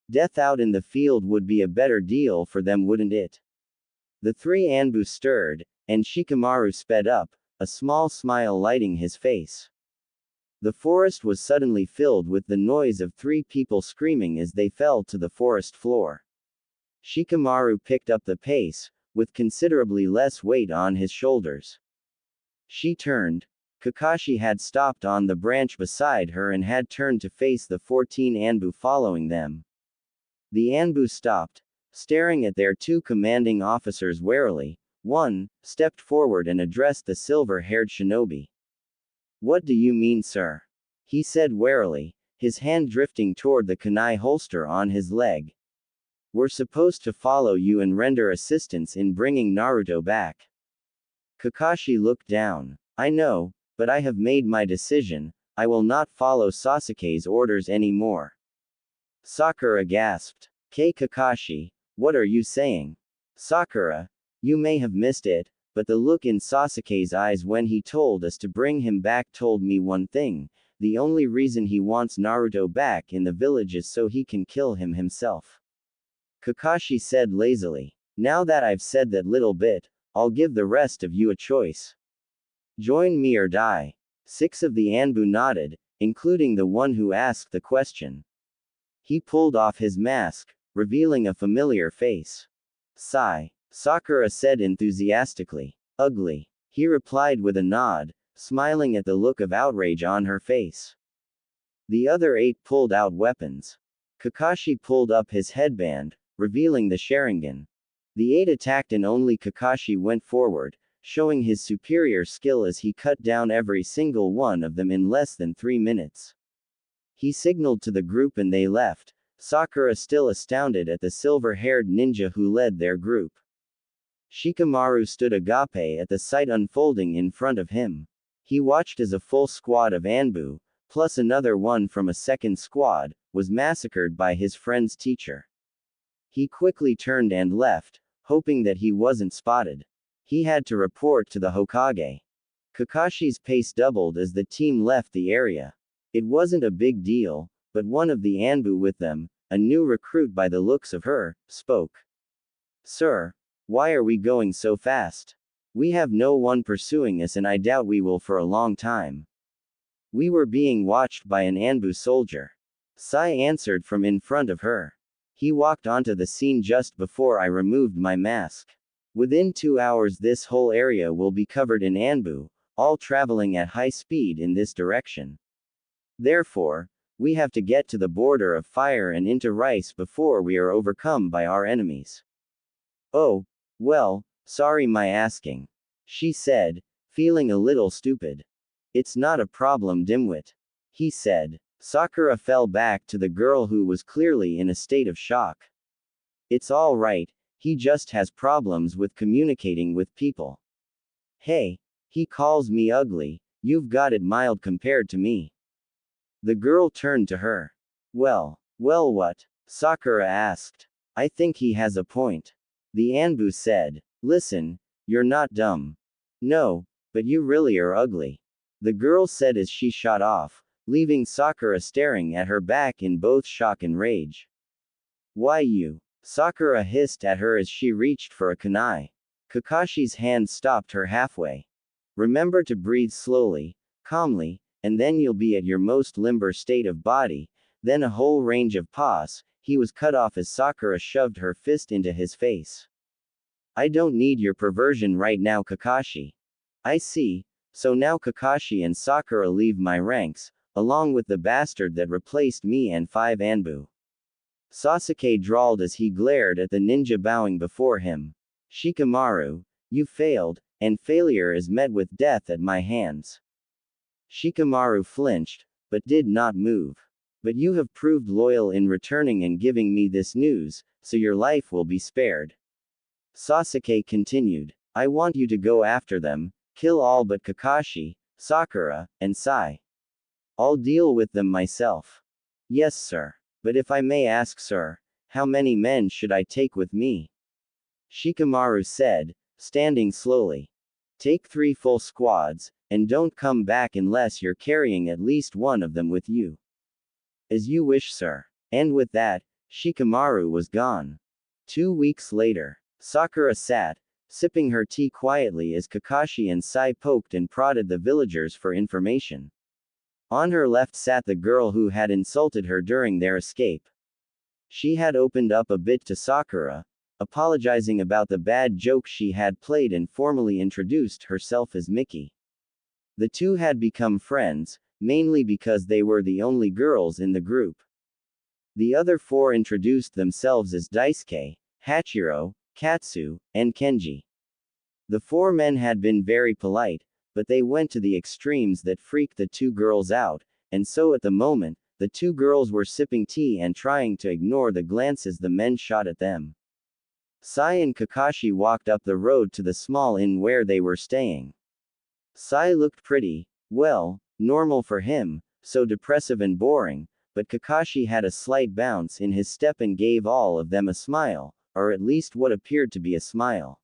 Death out in the field would be a better deal for them, wouldn't it? The three Anbu stirred, and Shikamaru sped up, a small smile lighting his face. The forest was suddenly filled with the noise of 3 people screaming as they fell to the forest floor. Shikamaru picked up the pace, with considerably less weight on his shoulders. She turned. Kakashi had stopped on the branch beside her and had turned to face the 14 Anbu following them. The Anbu stopped, staring at their 2 commanding officers warily. One stepped forward and addressed the silver-haired shinobi. "What do you mean, sir?" he said warily, his hand drifting toward the kunai holster on his leg. "We're supposed to follow you and render assistance in bringing Naruto back." Kakashi looked down. "I know, but I have made my decision. I will not follow Sasuke's orders anymore." Sakura gasped. Kakashi, what are you saying?" "Sakura, you may have missed it, but the look in Sasuke's eyes when he told us to bring him back told me one thing. The only reason he wants Naruto back in the village is so he can kill him himself." Kakashi said lazily. "Now that I've said that little bit, I'll give the rest of you a choice. Join me or die." 6 of the Anbu nodded, including the one who asked the question. He pulled off his mask, revealing a familiar face. "Sigh," Sakura said enthusiastically. "Ugly," he replied with a nod, smiling at the look of outrage on her face. The other 8 pulled out weapons. Kakashi pulled up his headband, revealing the Sharingan. The 8 attacked and only Kakashi went forward, showing his superior skill as he cut down every single one of them in less than 3 minutes. He signaled to the group and they left, Sakura still astounded at the silver-haired ninja who led their group. Shikamaru stood agape at the sight unfolding in front of him. He watched as a full squad of Anbu, plus another one from a second squad, was massacred by his friend's teacher. He quickly turned and left, hoping that he wasn't spotted. He had to report to the Hokage. Kakashi's pace doubled as the team left the area. It wasn't a big deal, but one of the Anbu with them, a new recruit by the looks of her, spoke. "Sir, why are we going so fast? We have no one pursuing us and I doubt we will for a long time." "We were being watched by an Anbu soldier," Sai answered from in front of her. "He walked onto the scene just before I removed my mask. Within 2 hours this whole area will be covered in Anbu, all traveling at high speed in this direction. Therefore, we have to get to the border of fire and into rice before we are overcome by our enemies." "Oh, well, sorry my asking." she said, feeling a little stupid. It's not a problem, dimwit, he said. Sakura fell back to the girl who was clearly in a state of shock. It's all right, he just has problems with communicating with people. Hey, he calls me ugly, you've got it mild compared to me. The girl turned to her. Well, what? Sakura asked. I think he has a point. The Anbu said. Listen, you're not dumb. No, but you really are ugly. The girl said as she shot off, leaving Sakura staring at her back in both shock and rage. Why you? Sakura hissed at her as she reached for a kunai. Kakashi's hand stopped her halfway. Remember to breathe slowly, calmly, and then you'll be at your most limber state of body. Then a whole range of pause. He was cut off as Sakura shoved her fist into his face. I don't need your perversion right now, Kakashi. I see, so now Kakashi and Sakura leave my ranks, along with the bastard that replaced me and 5 Anbu. Sasuke drawled as he glared at the ninja bowing before him. Shikamaru, you failed, and failure is met with death at my hands. Shikamaru flinched, but did not move. But you have proved loyal in returning and giving me this news, so your life will be spared. Sasuke continued. I want you to go after them, kill all but Kakashi, Sakura, and Sai. I'll deal with them myself. Yes, sir. But if I may ask, sir, how many men should I take with me? Shikamaru said, standing slowly. Take 3 full squads, and don't come back unless you're carrying at least one of them with you. As you wish, sir. And with that, Shikamaru was gone. 2 weeks later, Sakura sat, sipping her tea quietly as Kakashi and Sai poked and prodded the villagers for information. On her left sat the girl who had insulted her during their escape. She had opened up a bit to Sakura, apologizing about the bad joke she had played and formally introduced herself as Miki. The two had become friends, mainly because they were the only girls in the group. The other 4 introduced themselves as Daisuke, Hachiro, Katsu, and Kenji. The 4 men had been very polite, but they went to the extremes that freaked the 2 girls out, and so at the moment, the 2 girls were sipping tea and trying to ignore the glances the men shot at them. Sai and Kakashi walked up the road to the small inn where they were staying. Sai looked pretty, well, normal for him, so depressive and boring, but Kakashi had a slight bounce in his step and gave all of them a smile, or at least what appeared to be a smile.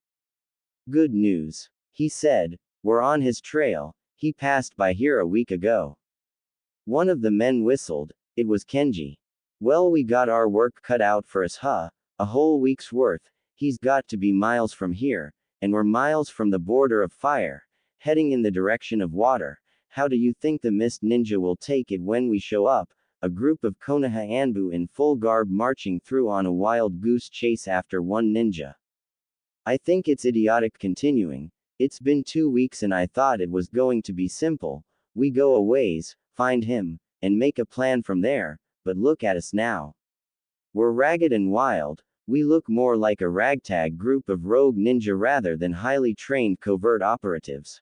Good news, he said, we're on his trail, he passed by here a week ago. One of the men whistled, it was Kenji. Well, we got our work cut out for us, huh? A whole week's worth, he's got to be miles from here, and we're miles from the border of fire, heading in the direction of water. How do you think the Mist Ninja will take it when we show up? A group of Konoha Anbu in full garb marching through on a wild goose chase after one ninja. I think it's idiotic continuing. It's been 2 weeks and I thought it was going to be simple. We go a ways, find him, and make a plan from there, but look at us now. We're ragged and wild. We look more like a ragtag group of rogue ninja rather than highly trained covert operatives.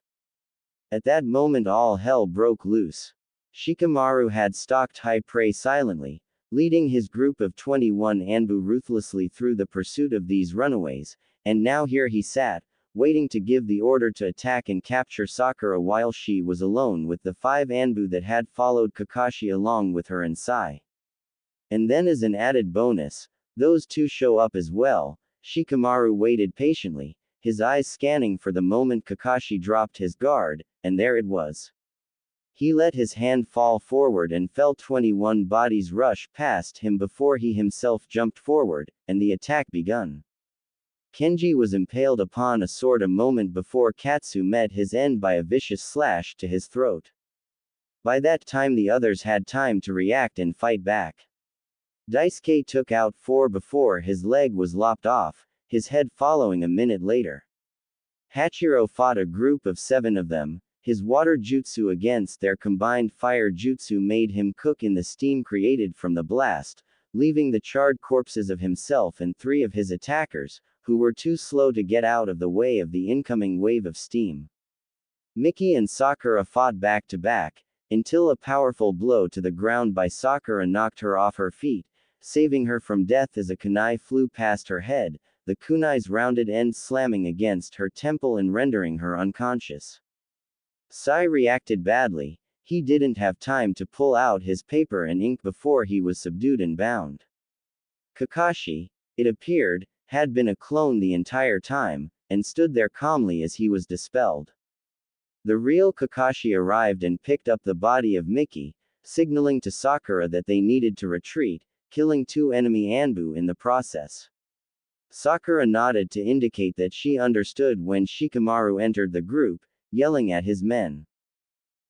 At that moment all hell broke loose. Shikamaru had stalked high prey silently, leading his group of 21 Anbu ruthlessly through the pursuit of these runaways, and now here he sat, waiting to give the order to attack and capture Sakura while she was alone with the 5 Anbu that had followed Kakashi along with her and Sai. And then as an added bonus, those 2 show up as well. Shikamaru waited patiently, his eyes scanning for the moment Kakashi dropped his guard, and there it was. He let his hand fall forward and felt 21 bodies rush past him before he himself jumped forward, and the attack begun. Kenji was impaled upon a sword a moment before Katsu met his end by a vicious slash to his throat. By that time the others had time to react and fight back. Daisuke took out 4 before his leg was lopped off, his head following a minute later. Hachiro fought a group of 7 of them. His water jutsu against their combined fire jutsu made him cook in the steam created from the blast, leaving the charred corpses of himself and 3 of his attackers, who who were too slow to get out of the way of the incoming wave of steam. Miki and Sakura fought back to back, until a powerful blow to the ground by Sakura knocked her off her feet, saving her from death as a kunai flew past her head, the kunai's rounded end slamming against her temple and rendering her unconscious. Sai reacted badly. He didn't have time to pull out his paper and ink before he was subdued and bound. Kakashi, it appeared, had been a clone the entire time, and stood there calmly as he was dispelled. The real Kakashi arrived and picked up the body of Miki, signaling to Sakura that they needed to retreat, killing 2 enemy Anbu in the process. Sakura nodded to indicate that she understood when Shikamaru entered the group, yelling at his men.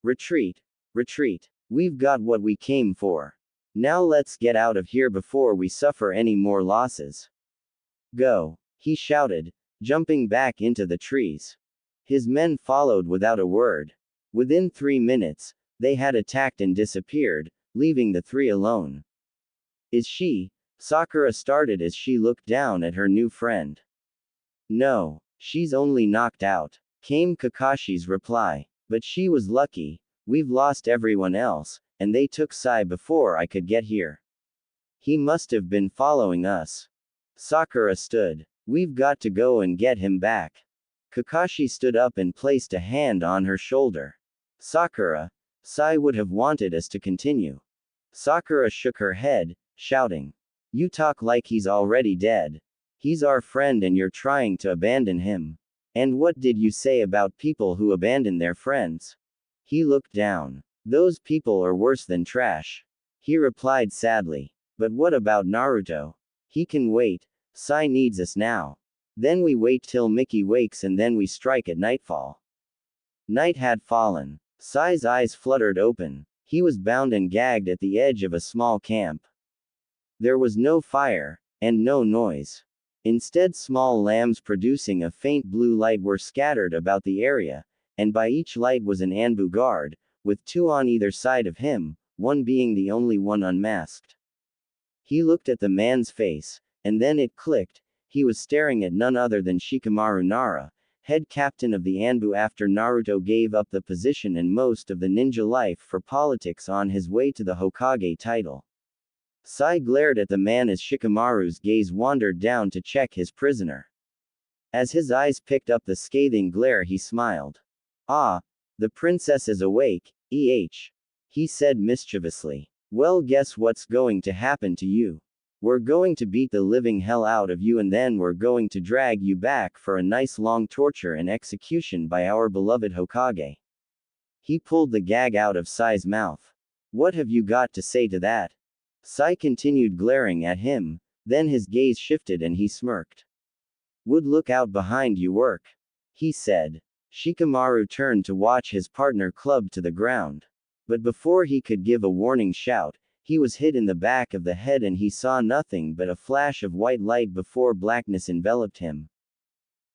Retreat! Retreat! We've got what we came for. Now let's get out of here before we suffer any more losses. Go! He shouted, jumping back into the trees. His men followed without a word. Within 3 minutes, they had attacked and disappeared, leaving the 3 alone. Is she? Sakura started as she looked down at her new friend. No, she's only knocked out, came Kakashi's reply. But she was lucky. We've lost everyone else, and they took Sai before I could get here. He must have been following us. Sakura stood. We've got to go and get him back. Kakashi stood up and placed a hand on her shoulder. Sakura, Sai would have wanted us to continue. Sakura shook her head, shouting. You talk like he's already dead. He's our friend and you're trying to abandon him. And what did you say about people who abandon their friends? He looked down. Those people are worse than trash. He replied sadly. But what about Naruto? He can wait. Sai needs us now. Then we wait till Miki wakes and then we strike at nightfall. Night had fallen. Sai's eyes fluttered open. He was bound and gagged at the edge of a small camp. There was no fire, and no noise. Instead, small lamps producing a faint blue light were scattered about the area, and by each light was an Anbu guard, with 2 on either side of him, one being the only one unmasked. He looked at the man's face, and then it clicked. He was staring at none other than Shikamaru Nara, head captain of the Anbu after Naruto gave up the position and most of the ninja life for politics on his way to the Hokage title. Sai glared at the man as Shikamaru's gaze wandered down to check his prisoner. As his eyes picked up the scathing glare, he smiled. Ah, the princess is awake, he said mischievously. Well, guess what's going to happen to you? We're going to beat the living hell out of you and then we're going to drag you back for a nice long torture and execution by our beloved Hokage. He pulled the gag out of Sai's mouth. What have you got to say to that? Sai continued glaring at him, then his gaze shifted and he smirked. Would look out behind you work, he said. Shikamaru turned to watch his partner clubbed to the ground. But before he could give a warning shout, he was hit in the back of the head and he saw nothing but a flash of white light before blackness enveloped him.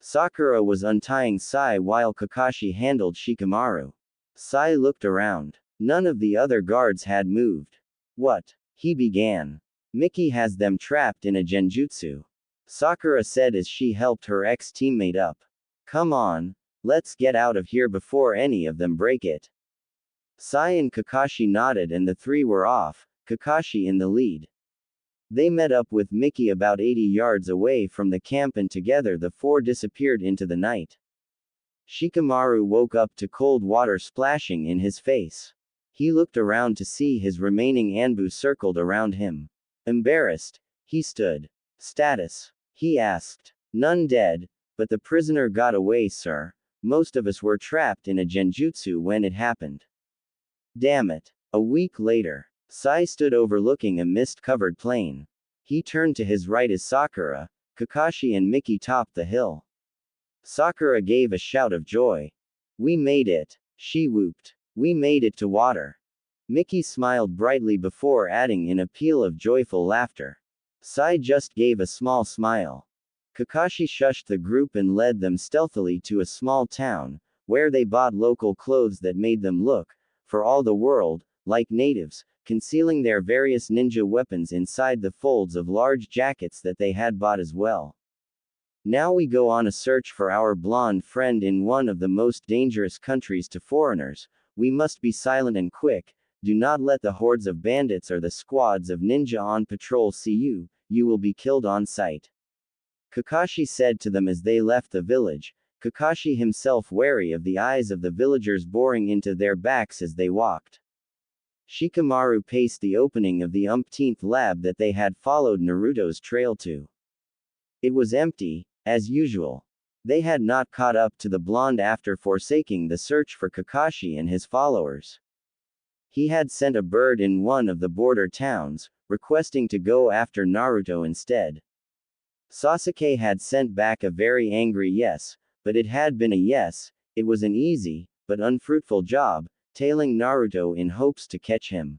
Sakura was untying Sai while Kakashi handled Shikamaru. Sai looked around. None of the other guards had moved. What? He began. Miki has them trapped in a genjutsu. Sakura said as she helped her ex-teammate up. Come on, let's get out of here before any of them break it. Sai and Kakashi nodded and the 3 were off, Kakashi in the lead. They met up with Miki about 80 yards away from the camp and together the 4 disappeared into the night. Shikamaru woke up to cold water splashing in his face. He looked around to see his remaining Anbu circled around him. Embarrassed, he stood. Status? He asked. None dead, but the prisoner got away, sir. Most of us were trapped in a genjutsu when it happened. Damn it. A week later, Sai stood overlooking a mist-covered plain. He turned to his right as Sakura, Kakashi and Miki topped the hill. Sakura gave a shout of joy. We made it, she whooped. We made it to water. Miki smiled brightly before adding in a peal of joyful laughter. Sai just gave a small smile. Kakashi shushed the group and led them stealthily to a small town, where they bought local clothes that made them look, for all the world, like natives, concealing their various ninja weapons inside the folds of large jackets that they had bought as well. Now we go on a search for our blonde friend in one of the most dangerous countries to foreigners. We must be silent and quick. Do not let the hordes of bandits or the squads of ninja on patrol see you. You will be killed on sight. Kakashi said to them as they left the village, Kakashi himself wary of the eyes of the villagers boring into their backs as they walked. Shikamaru paced the opening of the umpteenth lab that they had followed Naruto's trail to. It was empty, as usual. They had not caught up to the blonde after forsaking the search for Kakashi and his followers. He had sent a bird in one of the border towns, requesting to go after Naruto instead. Sasuke had sent back a very angry yes, but it had been a yes. It was an easy, but unfruitful job, tailing Naruto in hopes to catch him.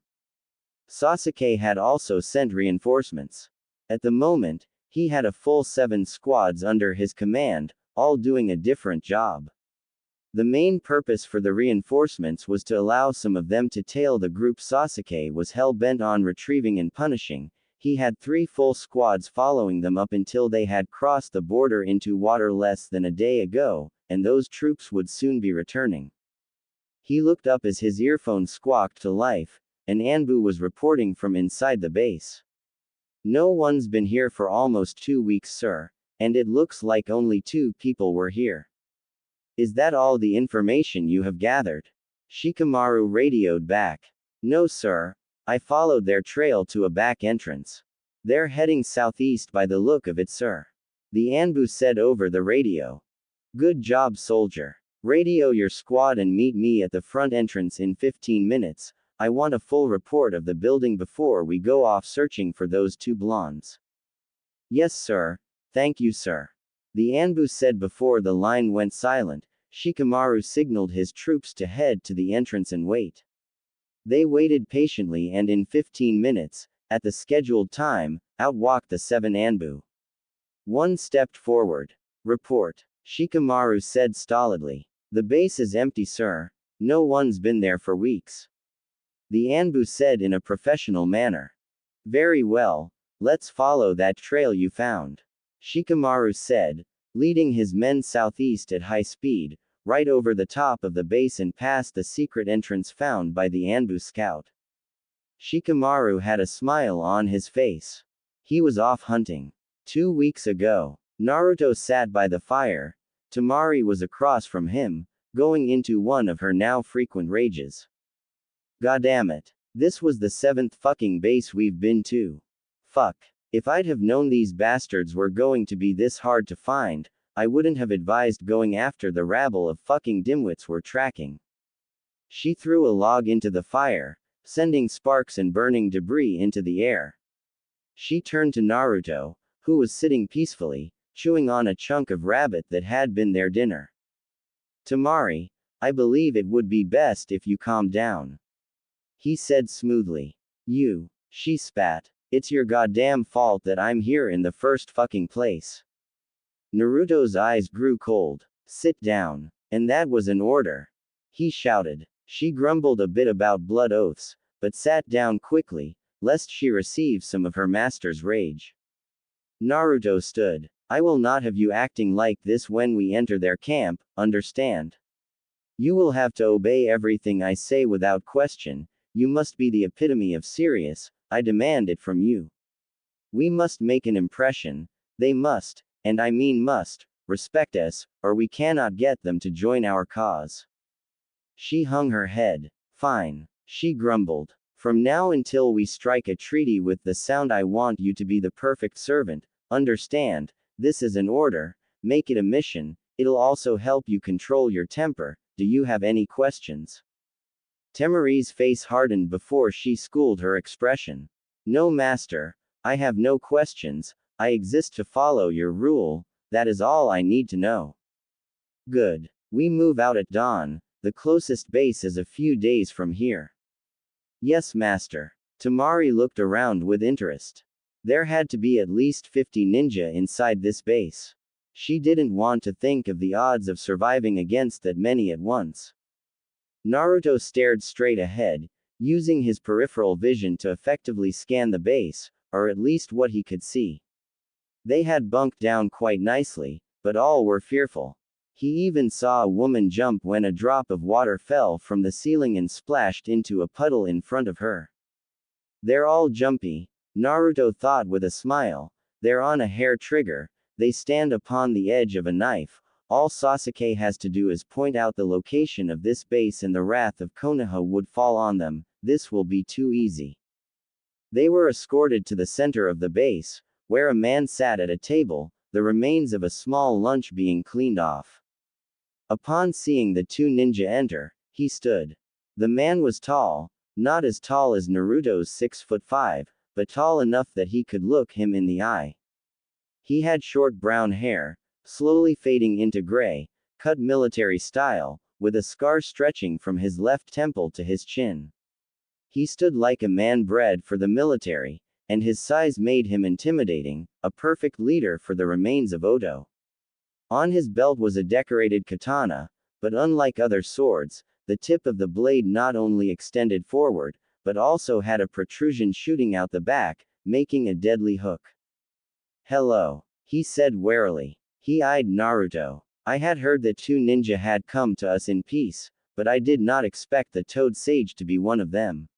Sasuke had also sent reinforcements. At the moment, he had a full 7 squads under his command, all doing a different job. The main purpose for the reinforcements was to allow some of them to tail the group Sasuke was hell-bent on retrieving and punishing. He had 3 full squads following them up until they had crossed the border into water less than a day ago, and those troops would soon be returning. He looked up as his earphone squawked to life, and Anbu was reporting from inside the base. No one's been here for almost 2 weeks, sir, and it looks like only 2 people were here. Is that all the information you have gathered? Shikamaru radioed back. No, sir. I followed their trail to a back entrance. They're heading southeast by the look of it, sir. The Anbu said over the radio. Good job, soldier. Radio your squad and meet me at the front entrance in 15 minutes. I want a full report of the building before we go off searching for those 2 blondes. Yes, sir. Thank you, sir. The Anbu said before the line went silent. Shikamaru signaled his troops to head to the entrance and wait. They waited patiently and in 15 minutes, at the scheduled time, out walked the 7 Anbu. One stepped forward. Report. Shikamaru said stolidly. The base is empty, sir. No one's been there for weeks. The Anbu said in a professional manner. Very well. Let's follow that trail you found. Shikamaru said, leading his men southeast at high speed, right over the top of the base and past the secret entrance found by the Anbu scout. Shikamaru had a smile on his face. He was off hunting. 2 weeks ago, Naruto sat by the fire. Temari was across from him, going into one of her now frequent rages. Goddammit. This was the 7th fucking base we've been to. Fuck. If I'd have known these bastards were going to be this hard to find, I wouldn't have advised going after the rabble of fucking dimwits we're tracking. She threw a log into the fire, sending sparks and burning debris into the air. She turned to Naruto, who was sitting peacefully, chewing on a chunk of rabbit that had been their dinner. Temari, I believe it would be best if you calm down. He said smoothly. She spat. It's your goddamn fault that I'm here in the first fucking place. Naruto's eyes grew cold. Sit down. And that was an order. He shouted. She grumbled a bit about blood oaths, but sat down quickly, lest she receive some of her master's rage. Naruto stood. I will not have you acting like this when we enter their camp, understand? You will have to obey everything I say without question. You must be the epitome of serious. I demand it from you. We must make an impression. They must, and I mean must, respect us, or we cannot get them to join our cause. She hung her head. Fine. She grumbled. From now until we strike a treaty with the Sound, I want you to be the perfect servant, understand? This is an order. Make it a mission. It'll also help you control your temper. Do you have any questions? Temari's face hardened before she schooled her expression. No, master. I have no questions. I exist to follow your rule. That is all I need to know. Good. We move out at dawn. The closest base is a few days from here. Yes, master. Temari looked around with interest. There had to be at least 50 ninja inside this base. She didn't want to think of the odds of surviving against that many at once. Naruto stared straight ahead, using his peripheral vision to effectively scan the base, or at least what he could see. They had bunked down quite nicely, but all were fearful. He even saw a woman jump when a drop of water fell from the ceiling and splashed into a puddle in front of her. They're all jumpy, Naruto thought with a smile. They're on a hair trigger, they stand upon the edge of a knife. All Sasuke has to do is point out the location of this base and the wrath of Konoha would fall on them. This will be too easy. They were escorted to the center of the base, where a man sat at a table, the remains of a small lunch being cleaned off. Upon seeing the two ninja enter, he stood. The man was tall, not as tall as Naruto's 6'5", but tall enough that he could look him in the eye. He had short brown hair, slowly fading into gray, cut military style, with a scar stretching from his left temple to his chin. He stood like a man bred for the military, and his size made him intimidating, a perfect leader for the remains of Odo. On his belt was a decorated katana, but unlike other swords, the tip of the blade not only extended forward, but also had a protrusion shooting out the back, making a deadly hook. Hello, he said warily. He eyed Naruto. I had heard that two ninja had come to us in peace, but I did not expect the Toad Sage to be one of them.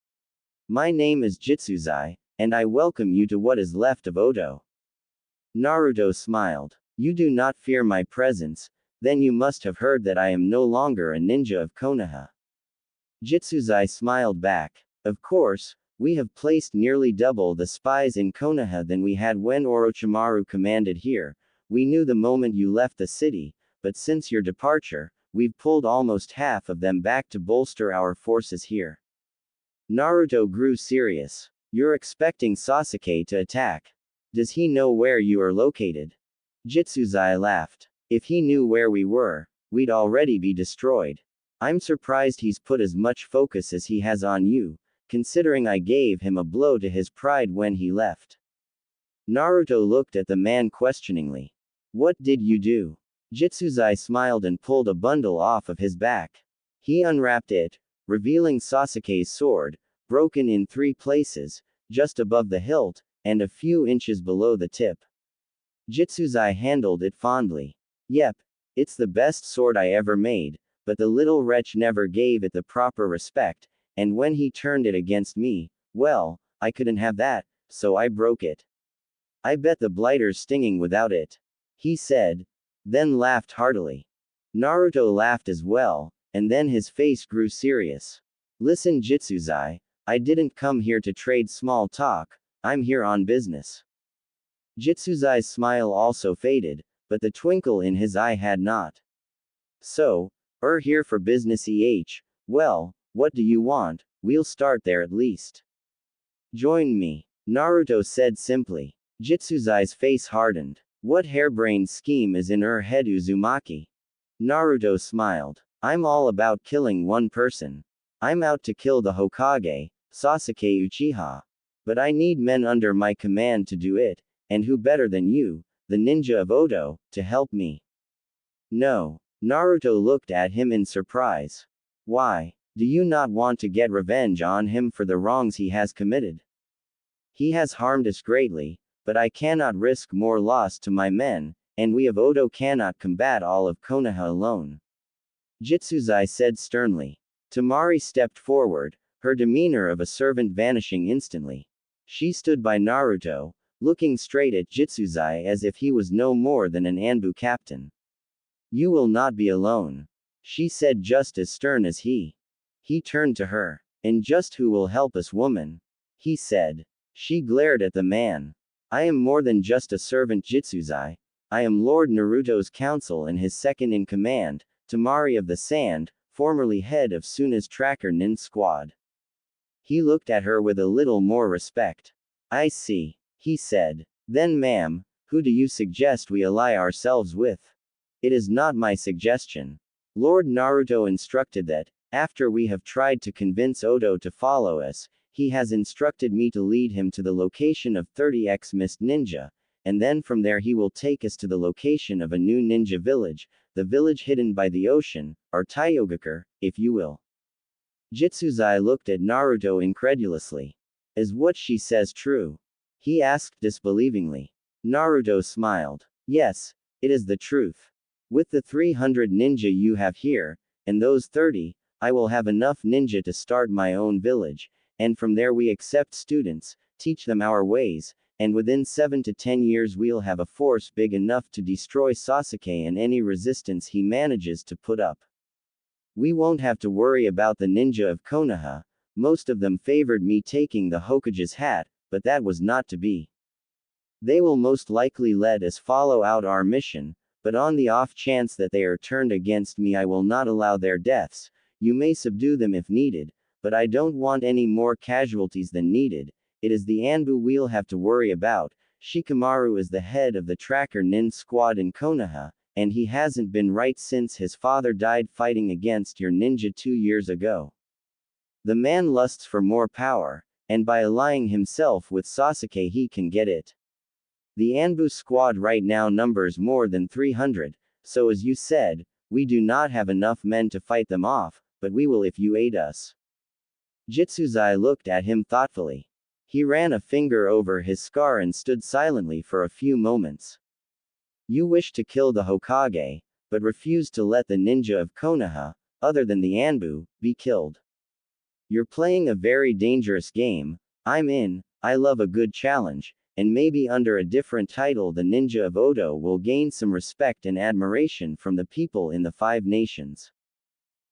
My name is Jitsuzai, and I welcome you to what is left of Odo. Naruto smiled. You do not fear my presence, then you must have heard that I am no longer a ninja of Konoha. Jitsuzai smiled back. Of course, we have placed nearly double the spies in Konoha than we had when Orochimaru commanded here. We knew the moment you left the city, but since your departure, we've pulled almost half of them back to bolster our forces here. Naruto grew serious. You're expecting Sasuke to attack. Does he know where you are located? Jitsuzai laughed. If he knew where we were, we'd already be destroyed. I'm surprised he's put as much focus as he has on you, considering I gave him a blow to his pride when he left. Naruto looked at the man questioningly. What did you do? Jitsuzai smiled and pulled a bundle off of his back. He unwrapped it, revealing Sasuke's sword, broken in 3 places, just above the hilt, and a few inches below the tip. Jitsuzai handled it fondly. Yep, it's the best sword I ever made, but the little wretch never gave it the proper respect, and when he turned it against me, well, I couldn't have that, so I broke it. I bet the blighter's stinging without it. He said, then laughed heartily. Naruto laughed as well, and then his face grew serious. Listen Jitsuzai, I didn't come here to trade small talk, I'm here on business. Jitsuzai's smile also faded, but the twinkle in his eye had not. So, here for business well, what do you want? We'll start there at least. Join me, Naruto said simply. Jitsuzai's face hardened. What harebrained scheme is in her head Uzumaki? Naruto smiled. I'm all about killing one person. I'm out to kill the Hokage, Sasuke Uchiha. But I need men under my command to do it, and who better than you, the ninja of Odo, to help me? No. Naruto looked at him in surprise. Why? Do you not want to get revenge on him for the wrongs he has committed? He has harmed us greatly, but I cannot risk more loss to my men, and we of Odo cannot combat all of Konoha alone. Jitsuzai said sternly. Temari stepped forward, her demeanor of a servant vanishing instantly. She stood by Naruto, looking straight at Jitsuzai as if he was no more than an Anbu captain. You will not be alone. She said just as stern as he. He turned to her. And just who will help us woman? He said. She glared at the man. I am more than just a servant Jitsuzai. I am Lord Naruto's counsel and his second in command, Temari of the Sand, formerly head of Suna's tracker nin squad. He looked at her with a little more respect. I see. He said. Then ma'am, who do you suggest we ally ourselves with? It is not my suggestion. Lord Naruto instructed that, after we have tried to convince Odo to follow us, he has instructed me to lead him to the location of 30x Mist Ninja, and then from there he will take us to the location of a new ninja village, the village hidden by the ocean, or Taiyogakure, if you will. Jitsuzai looked at Naruto incredulously. Is what she says true? He asked disbelievingly. Naruto smiled. Yes, it is the truth. With the 300 ninja you have here, and those 30, I will have enough ninja to start my own village, and from there we accept students, teach them our ways, and within 7 to 10 years we'll have a force big enough to destroy Sasuke and any resistance he manages to put up. We won't have to worry about the ninja of Konoha. Most of them favored me taking the Hokage's hat, but that was not to be. They will most likely let us follow out our mission, but on the off chance that they are turned against me I will not allow their deaths. You may subdue them if needed, but I don't want any more casualties than needed. It is the Anbu we'll have to worry about. Shikamaru is the head of the Tracker Nin squad in Konoha, and he hasn't been right since his father died fighting against your ninja 2 years ago. The man lusts for more power, and by allying himself with Sasuke he can get it. The Anbu squad right now numbers more than 300, so as you said, we do not have enough men to fight them off, but we will if you aid us. Jitsuzai looked at him thoughtfully. He ran a finger over his scar and stood silently for a few moments. You wish to kill the Hokage, but refuse to let the ninja of Konoha, other than the Anbu, be killed. You're playing a very dangerous game. I'm in, I love a good challenge, and maybe under a different title the ninja of Odo will gain some respect and admiration from the people in the 5 nations.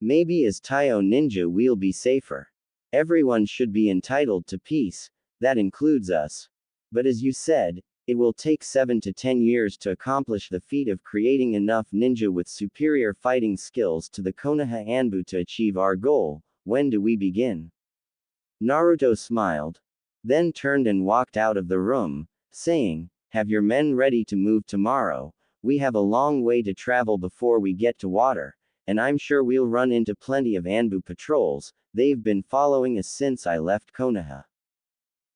Maybe as Taiyo ninja we'll be safer. Everyone should be entitled to peace, that includes us. But as you said, it will take 7 to 10 years to accomplish the feat of creating enough ninja with superior fighting skills to the Konoha Anbu to achieve our goal. When do we begin? Naruto smiled, then turned and walked out of the room, saying, have your men ready to move tomorrow. We have a long way to travel before we get to water, and I'm sure we'll run into plenty of Anbu patrols. They've been following us since I left Konoha.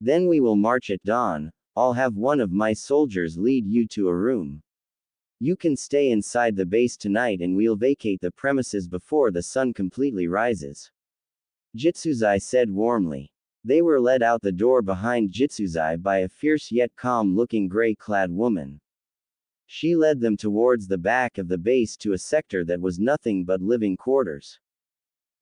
Then we will march at dawn. I'll have one of my soldiers lead you to a room. You can stay inside the base tonight and we'll vacate the premises before the sun completely rises. Jitsuzai said warmly. They were led out the door behind Jitsuzai by a fierce yet calm-looking gray-clad woman. She led them towards the back of the base to a sector that was nothing but living quarters.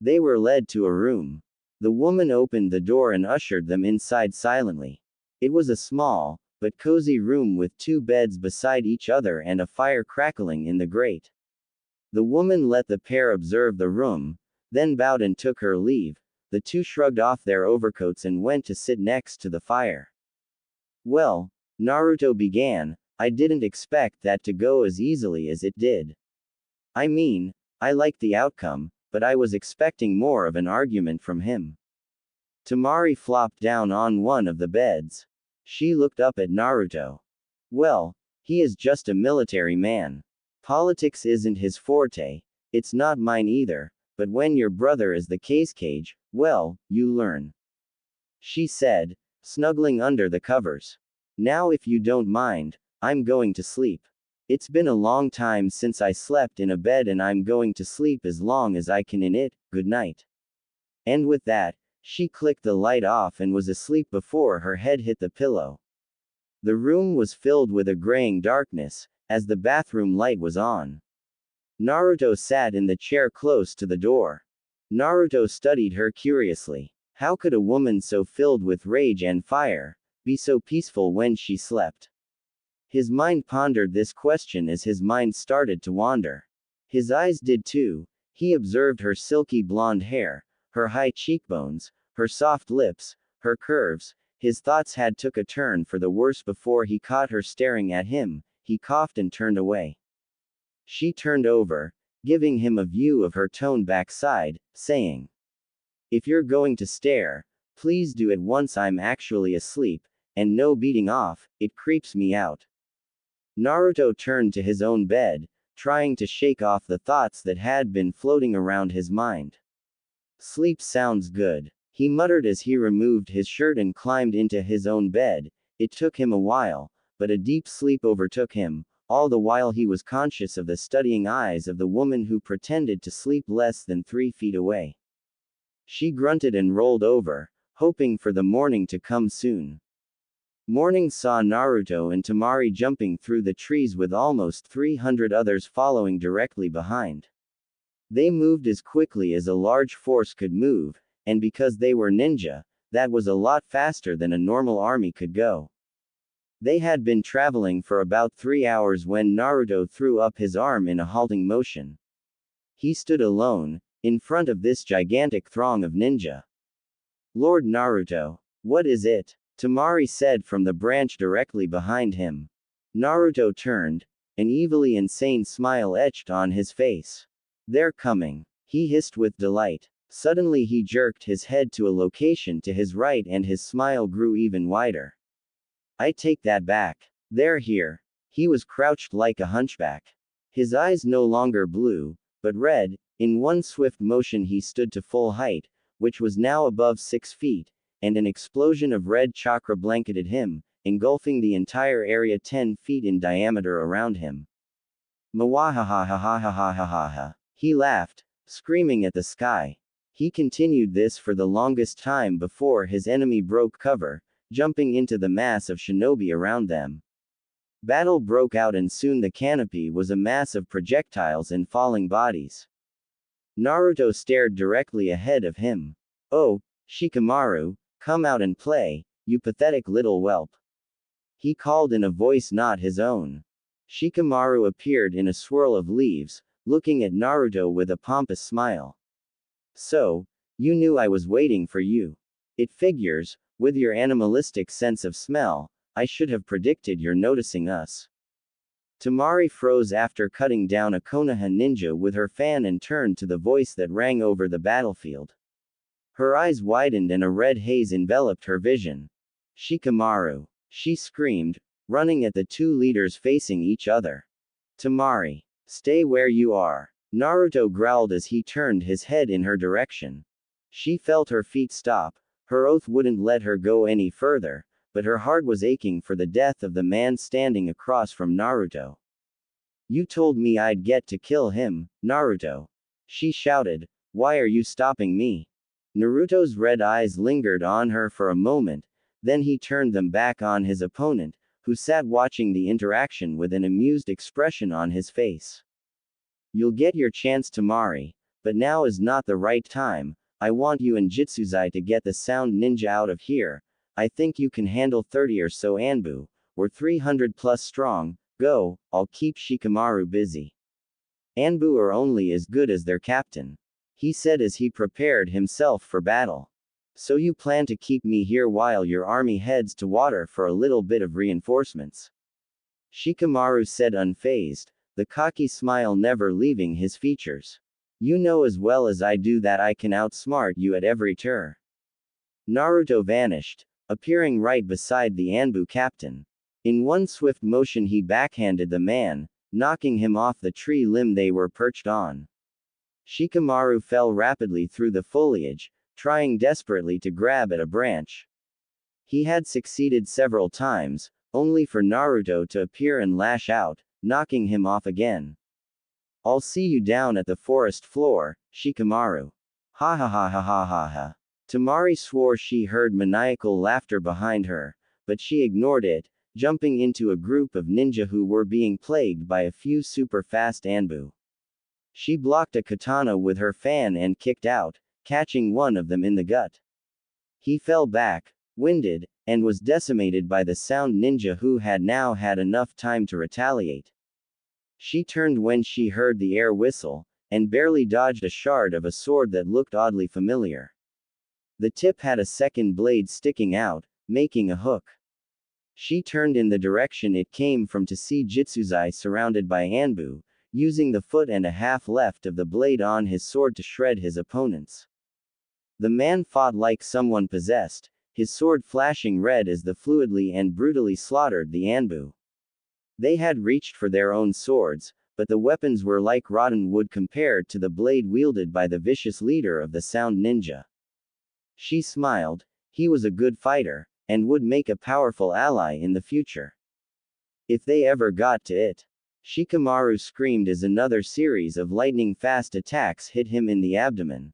They were led to a room. The woman opened the door and ushered them inside silently. It was a small, but cozy room with 2 beds beside each other and a fire crackling in the grate. The woman let the pair observe the room, then bowed and took her leave. The 2 shrugged off their overcoats and went to sit next to the fire. Well, Naruto began, I didn't expect that to go as easily as it did. I mean, I liked the outcome, but I was expecting more of an argument from him. Temari flopped down on one of the beds. She looked up at Naruto. Well, he is just a military man. Politics isn't his forte, it's not mine either, but when your brother is the cage, well, you learn. She said, snuggling under the covers. Now if you don't mind, I'm going to sleep. It's been a long time since I slept in a bed and I'm going to sleep as long as I can in it. Good night. And with that, she clicked the light off and was asleep before her head hit the pillow. The room was filled with a graying darkness, as the bathroom light was on. Naruto sat in the chair close to the door. Naruto studied her curiously. How could a woman so filled with rage and fire be so peaceful when she slept? His mind pondered this question as his mind started to wander. His eyes did too. He observed her silky blonde hair, her high cheekbones, her soft lips, her curves. His thoughts had took a turn for the worse before he caught her staring at him. He coughed and turned away. She turned over, giving him a view of her toned backside, saying, if you're going to stare, please do it once I'm actually asleep, and no beating off, it creeps me out. Naruto turned to his own bed, trying to shake off the thoughts that had been floating around his mind. Sleep sounds good, he muttered as he removed his shirt and climbed into his own bed. It took him a while, but a deep sleep overtook him, all the while he was conscious of the studying eyes of the woman who pretended to sleep less than 3 feet away. She grunted and rolled over, hoping for the morning to come soon. Morning saw Naruto and Temari jumping through the trees with almost 300 others following directly behind. They moved as quickly as a large force could move, and because they were ninja, that was a lot faster than a normal army could go. They had been traveling for about 3 hours when Naruto threw up his arm in a halting motion. He stood alone, in front of this gigantic throng of ninja. Lord Naruto, what is it? Temari said from the branch directly behind him. Naruto turned, an evilly insane smile etched on his face. They're coming, he hissed with delight. Suddenly he jerked his head to a location to his right and his smile grew even wider. I take that back. They're here. He was crouched like a hunchback. His eyes no longer blue, but red. In one swift motion he stood to full height, which was now above 6 feet, and an explosion of red chakra blanketed him, engulfing the entire area 10 feet in diameter around him. Mwahahahahahahaha. He laughed, screaming at the sky. He continued this for the longest time before his enemy broke cover, jumping into the mass of shinobi around them. Battle broke out and soon the canopy was a mass of projectiles and falling bodies. Naruto stared directly ahead of him. Oh, Shikamaru, come out and play, you pathetic little whelp. He called in a voice not his own. Shikamaru appeared in a swirl of leaves, looking at Naruto with a pompous smile. So, you knew I was waiting for you. It figures, with your animalistic sense of smell, I should have predicted you're noticing us. Temari froze after cutting down a Konoha ninja with her fan and turned to the voice that rang over the battlefield. Her eyes widened and a red haze enveloped her vision. Shikamaru, she screamed, running at the two leaders facing each other. Temari, stay where you are. Naruto growled as he turned his head in her direction. She felt her feet stop. Her oath wouldn't let her go any further, but her heart was aching for the death of the man standing across from Naruto. You told me I'd get to kill him, Naruto. She shouted, why are you stopping me? Naruto's red eyes lingered on her for a moment, then he turned them back on his opponent, who sat watching the interaction with an amused expression on his face. You'll get your chance, Temari, but now is not the right time. I want you and Jitsuzai to get the sound ninja out of here. I think you can handle 30 or so Anbu. We're 300 plus strong. Go, I'll keep Shikamaru busy. Anbu are only as good as their captain, he said as he prepared himself for battle. So you plan to keep me here while your army heads to water for a little bit of reinforcements? Shikamaru said unfazed, the cocky smile never leaving his features. You know as well as I do that I can outsmart you at every turn. Naruto vanished, appearing right beside the Anbu captain. In one swift motion he backhanded the man, knocking him off the tree limb they were perched on. Shikamaru fell rapidly through the foliage, trying desperately to grab at a branch. He had succeeded several times, only for Naruto to appear and lash out, knocking him off again. I'll see you down at the forest floor, Shikamaru. Ha ha ha ha ha ha ha. Temari swore she heard maniacal laughter behind her, but she ignored it, jumping into a group of ninja who were being plagued by a few super fast Anbu. She blocked a katana with her fan and kicked out, catching one of them in the gut. He fell back, winded, and was decimated by the sound ninja who had now had enough time to retaliate. She turned when she heard the air whistle, and barely dodged a shard of a sword that looked oddly familiar. The tip had a second blade sticking out, making a hook. She turned in the direction it came from to see Jitsuzai surrounded by Anbu, using the foot and a half left of the blade on his sword to shred his opponents. The man fought like someone possessed, his sword flashing red as the fluidly and brutally slaughtered the Anbu. They had reached for their own swords, but the weapons were like rotten wood compared to the blade wielded by the vicious leader of the sound ninja. She smiled, he was a good fighter, and would make a powerful ally in the future. If they ever got to it. Shikamaru screamed as another series of lightning-fast attacks hit him in the abdomen.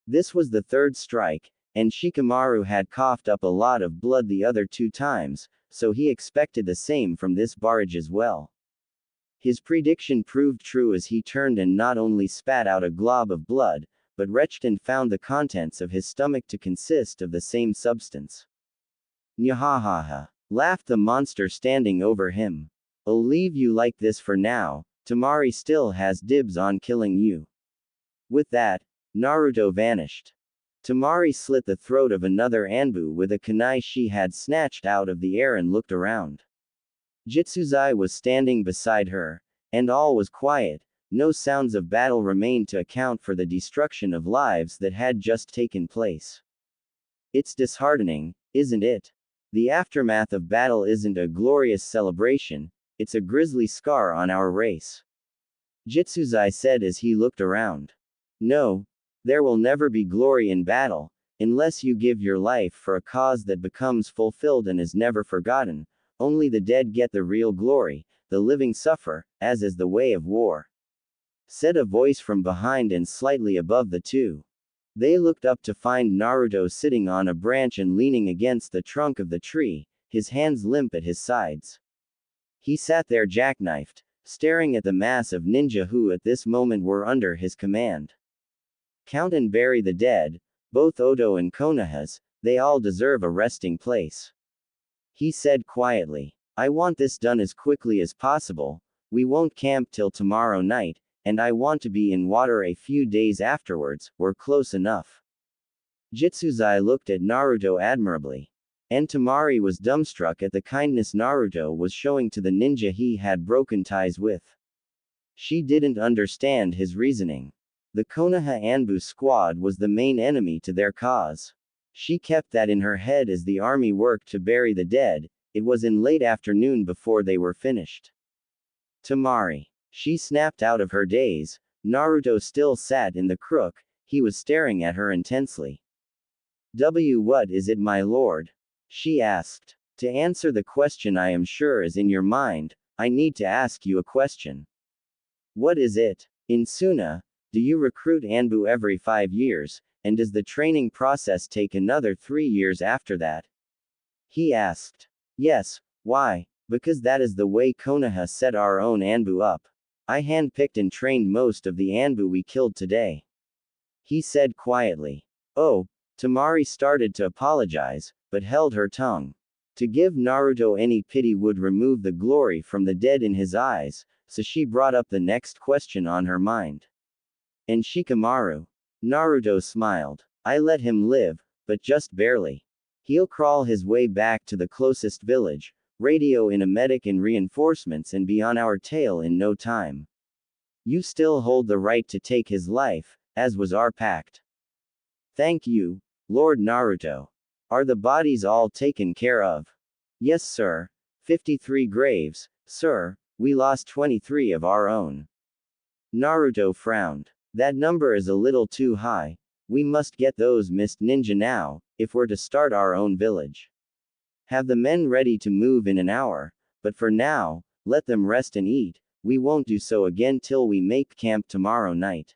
This was the third strike, and Shikamaru had coughed up a lot of blood the other 2 times, so he expected the same from this barrage as well. His prediction proved true as he turned and not only spat out a glob of blood, but retched and found the contents of his stomach to consist of the same substance. Nyahahaha, laughed the monster standing over him. I'll leave you like this for now, Temari still has dibs on killing you. With that, Naruto vanished. Temari slit the throat of another Anbu with a kunai she had snatched out of the air and looked around. Jitsuzai was standing beside her, and all was quiet. No sounds of battle remained to account for the destruction of lives that had just taken place. It's disheartening, isn't it? The aftermath of battle isn't a glorious celebration, it's a grisly scar on our race. Jitsuzai said as he looked around. No, there will never be glory in battle, unless you give your life for a cause that becomes fulfilled and is never forgotten. Only the dead get the real glory, the living suffer, as is the way of war. Said a voice from behind and slightly above the two. They looked up to find Naruto sitting on a branch and leaning against the trunk of the tree, his hands limp at his sides. He sat there jackknifed, staring at the mass of ninja who at this moment were under his command. Count and bury the dead, both Oto and Konoha's, they all deserve a resting place. He said quietly. I want this done as quickly as possible, we won't camp till tomorrow night, and I want to be in water a few days afterwards, we're close enough. Jitsuzai looked at Naruto admirably. And Temari was dumbstruck at the kindness Naruto was showing to the ninja he had broken ties with. She didn't understand his reasoning. The Konoha Anbu squad was the main enemy to their cause. She kept that in her head as the army worked to bury the dead. It was in late afternoon before they were finished. Temari. She snapped out of her daze. Naruto still sat in the crook, he was staring at her intensely. What is it, my lord? She asked. To answer the question I am sure is in your mind, I need to ask you a question. What is it? In Suna, do you recruit Anbu every 5 years, and does the training process take another 3 years after that? He asked. Yes, why? Because that is the way Konoha set our own Anbu up. I handpicked and trained most of the Anbu we killed today. He said quietly. Oh, Temari started to apologize, but held her tongue. To give Naruto any pity would remove the glory from the dead in his eyes, so she brought up the next question on her mind. And Shikamaru? Naruto smiled. I let him live, but just barely. He'll crawl his way back to the closest village, radio in a medic and reinforcements and be on our tail in no time. You still hold the right to take his life, as was our pact. Thank you, Lord Naruto. Are the bodies all taken care of? Yes, sir. 53 graves, sir. We lost 23 of our own. Naruto frowned. That number is a little too high. We must get those mist ninja now, if we're to start our own village. Have the men ready to move in an hour, but for now, let them rest and eat. We won't do so again till we make camp tomorrow night.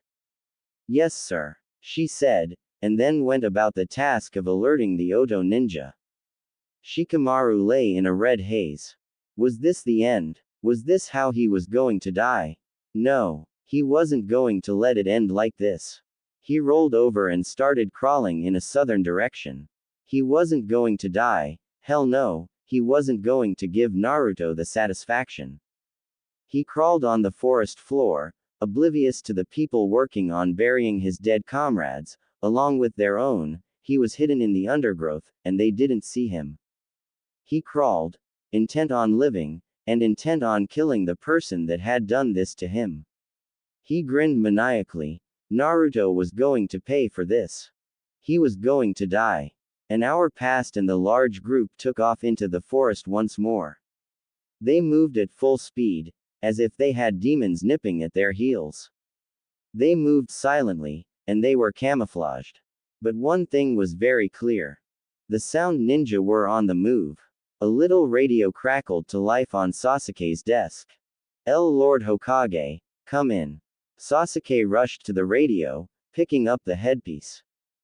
Yes, sir, she said, and then went about the task of alerting the Oto ninja. Shikamaru lay in a red haze. Was this the end? Was this how he was going to die? No, he wasn't going to let it end like this. He rolled over and started crawling in a southern direction. He wasn't going to die. Hell no, he wasn't going to give Naruto the satisfaction. He crawled on the forest floor, oblivious to the people working on burying his dead comrades, along with their own. He was hidden in the undergrowth, and they didn't see him. He crawled, intent on living, and intent on killing the person that had done this to him. He grinned maniacally. Naruto was going to pay for this. He was going to die. An hour passed and the large group took off into the forest once more. They moved at full speed, as if they had demons nipping at their heels. They moved silently, and they were camouflaged. But one thing was very clear. The sound ninja were on the move. A little radio crackled to life on Sasuke's desk. Lord Hokage, come in. Sasuke rushed to the radio, picking up the headpiece.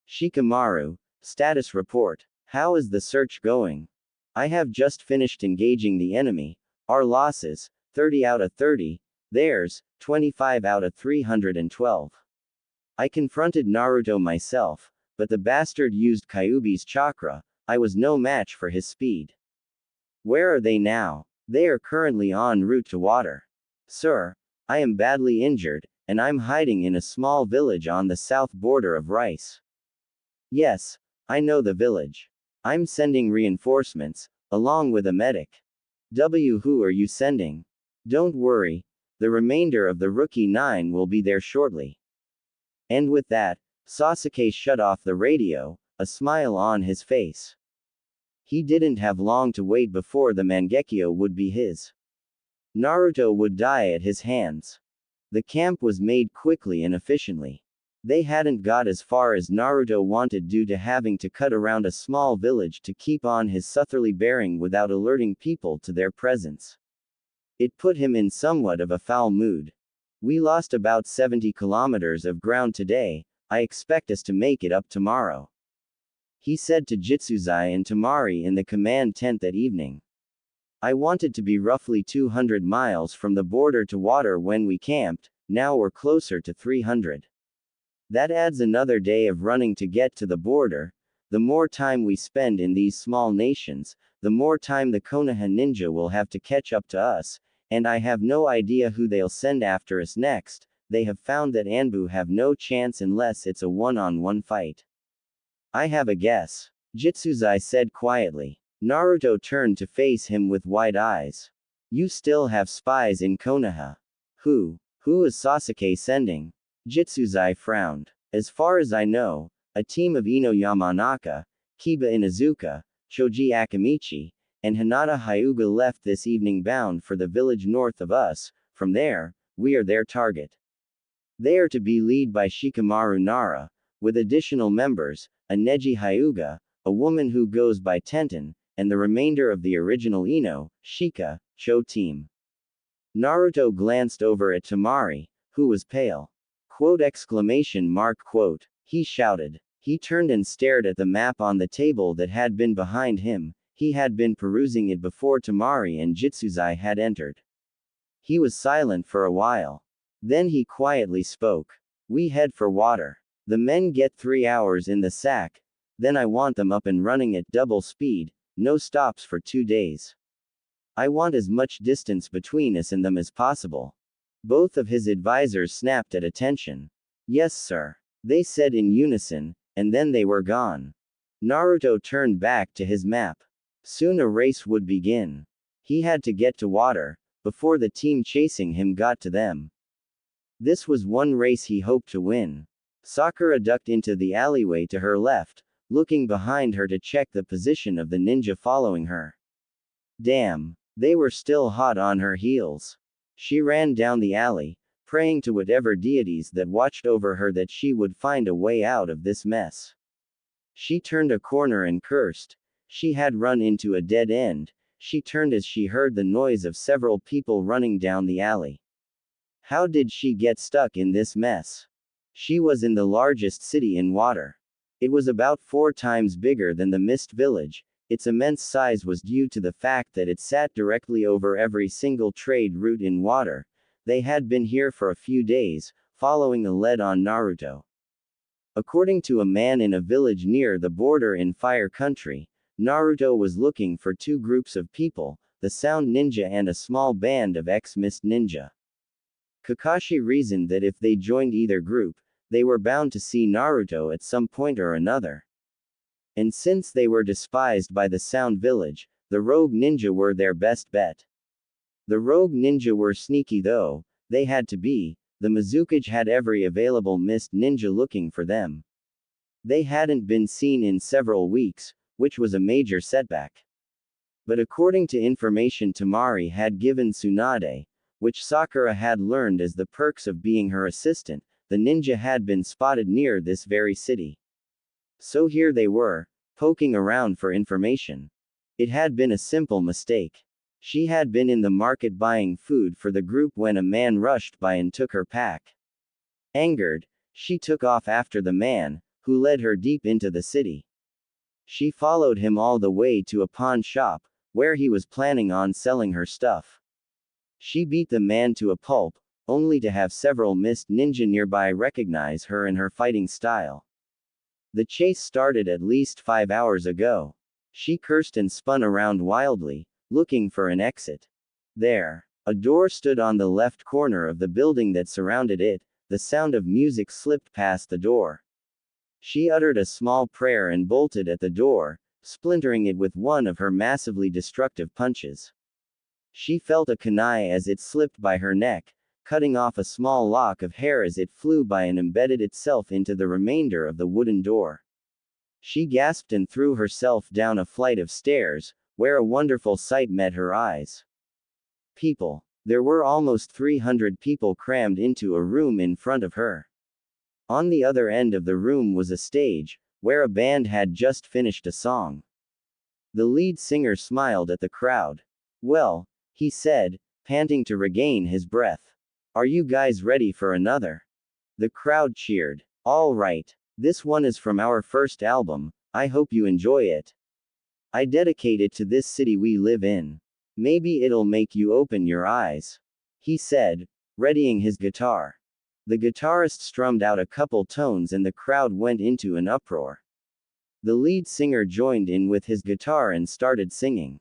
Shikamaru, status report. How is the search going? I have just finished engaging the enemy. Our losses, 30 out of 30. Theirs, 25 out of 312. I confronted Naruto myself, but the bastard used Kyuubi's chakra. I was no match for his speed. Where are they now? They are currently en route to water. Sir, I am badly injured, and I'm hiding in a small village on the south border of Rice. Yes, I know the village. I'm sending reinforcements, along with a medic. Who are you sending? Don't worry, the remainder of the Rookie 9 will be there shortly. And with that, Sasuke shut off the radio, a smile on his face. He didn't have long to wait before the Mangekyo would be his. Naruto would die at his hands. The camp was made quickly and efficiently. They hadn't got as far as Naruto wanted due to having to cut around a small village to keep on his southerly bearing without alerting people to their presence. It put him in somewhat of a foul mood. We lost about 70 kilometers of ground today, I expect us to make it up tomorrow. He said to Jitsuzai and Temari in the command tent that evening. I wanted to be roughly 200 miles from the border to water when we camped, now we're closer to 300. That adds another day of running to get to the border. The more time we spend in these small nations, the more time the Konoha ninja will have to catch up to us, and I have no idea who they'll send after us next. They have found that Anbu have no chance unless it's a one-on-one fight. I have a guess. Jitsuzai said quietly. Naruto turned to face him with wide eyes. You still have spies in Konoha. Who is Sasuke sending? Jitsuzai frowned. As far as I know, a team of Ino Yamanaka, Kiba Inuzuka, Shoji Akamichi, and Hinata Hyuga left this evening bound for the village north of us. From there, we are their target. They are to be led by Shikamaru Nara, with additional members, a Neji Hyuga, a woman who goes by Tenten, and the remainder of the original Ino, Shika, Cho team. Naruto glanced over at Temari, who was pale. Quote! Quote. He shouted. He turned and stared at the map on the table that had been behind him. He had been perusing it before Temari and Jitsuzai had entered. He was silent for a while. Then he quietly spoke. We head for water. The men get 3 hours in the sack, then I want them up and running at double speed, no stops for 2 days. I want as much distance between us and them as possible. Both of his advisors snapped at attention. Yes, sir. They said in unison, and then they were gone. Naruto turned back to his map. Soon a race would begin. He had to get to water, before the team chasing him got to them. This was one race he hoped to win. Sakura ducked into the alleyway to her left, looking behind her to check the position of the ninja following her. Damn, they were still hot on her heels. She ran down the alley, praying to whatever deities that watched over her that she would find a way out of this mess. She turned a corner and cursed. She had run into a dead end. She turned as she heard the noise of several people running down the alley. How did she get stuck in this mess? She was in the largest city in water. It was about 4 times bigger than the Mist Village. Its immense size was due to the fact that it sat directly over every single trade route in water. They had been here for a few days, following a lead on Naruto. According to a man in a village near the border in Fire Country, Naruto was looking for 2 groups of people, the Sound Ninja and a small band of ex-Mist Ninja. Kakashi reasoned that if they joined either group, they were bound to see Naruto at some point or another. And since they were despised by the Sound Village, the Rogue Ninja were their best bet. The Rogue Ninja were sneaky though, they had to be. The Mizukage had every available Mist Ninja looking for them. They hadn't been seen in several weeks, which was a major setback. But according to information Temari had given Tsunade, which Sakura had learned as the perks of being her assistant, the ninja had been spotted near this very city. So here they were, poking around for information. It had been a simple mistake. She had been in the market buying food for the group when a man rushed by and took her pack. Angered, she took off after the man, who led her deep into the city. She followed him all the way to a pawn shop, where he was planning on selling her stuff. She beat the man to a pulp, only to have several mist ninja nearby recognize her and her fighting style. The chase started at least 5 hours ago. She cursed and spun around wildly, looking for an exit. There. A door stood on the left corner of the building that surrounded it. The sound of music slipped past the door. She uttered a small prayer and bolted at the door, splintering it with one of her massively destructive punches. She felt a kunai as it slipped by her neck, cutting off a small lock of hair as it flew by and embedded itself into the remainder of the wooden door. She gasped and threw herself down a flight of stairs, where a wonderful sight met her eyes. People. There were almost 300 people crammed into a room in front of her. On the other end of the room was a stage, where a band had just finished a song. The lead singer smiled at the crowd. "Well," he said, panting to regain his breath. "Are you guys ready for another?" The crowd cheered. "All right. This one is from our first album. I hope you enjoy it. I dedicate it to this city we live in. Maybe it'll make you open your eyes," he said, readying his guitar. The guitarist strummed out a couple tones and the crowd went into an uproar. The lead singer joined in with his guitar and started singing.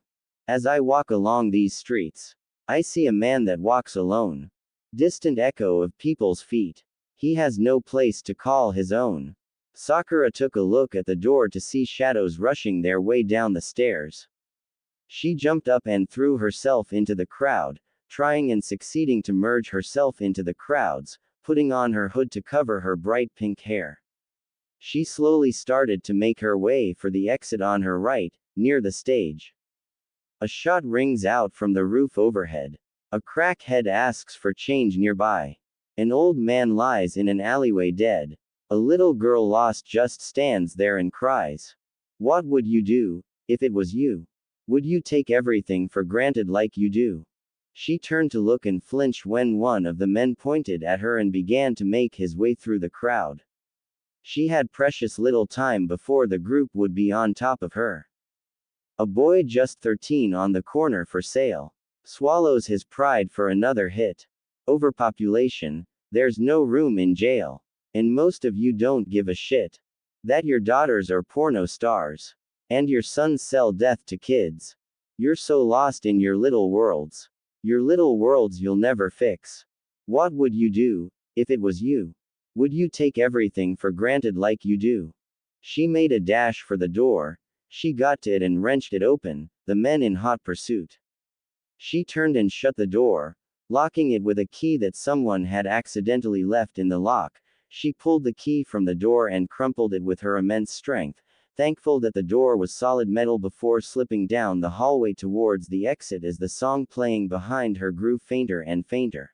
"As I walk along these streets, I see a man that walks alone. Distant echo of people's feet. He has no place to call his own." Sakura took a look at the door to see shadows rushing their way down the stairs. She jumped up and threw herself into the crowd, trying and succeeding to merge herself into the crowds, putting on her hood to cover her bright pink hair. She slowly started to make her way for the exit on her right, near the stage. A shot rings out from the roof overhead. A crackhead asks for change nearby. An old man lies in an alleyway dead. A little girl lost just stands there and cries. What would you do, if it was you? Would you take everything for granted like you do? She turned to look and flinched when one of the men pointed at her and began to make his way through the crowd. She had precious little time before the group would be on top of her. A boy just 13 on the corner for sale. Swallows his pride for another hit. Overpopulation, there's no room in jail. And most of you don't give a shit. That your daughters are porno stars. And your sons sell death to kids. You're so lost in your little worlds. Your little worlds you'll never fix. What would you do, if it was you? Would you take everything for granted like you do? She made a dash for the door. She got to it and wrenched it open, the men in hot pursuit. She turned and shut the door, locking it with a key that someone had accidentally left in the lock. She pulled the key from the door and crumpled it with her immense strength, thankful that the door was solid metal before slipping down the hallway towards the exit as the song playing behind her grew fainter and fainter.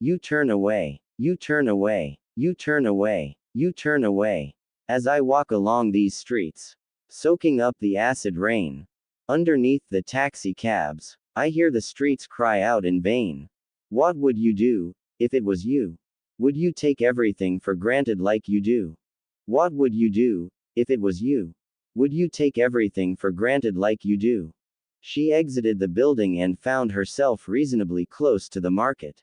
You turn away. You turn away. You turn away. You turn away. As I walk along these streets, soaking up the acid rain. Underneath the taxi cabs, I hear the streets cry out in vain. What would you do, if it was you? Would you take everything for granted like you do? What would you do, if it was you? Would you take everything for granted like you do? She exited the building and found herself reasonably close to the market.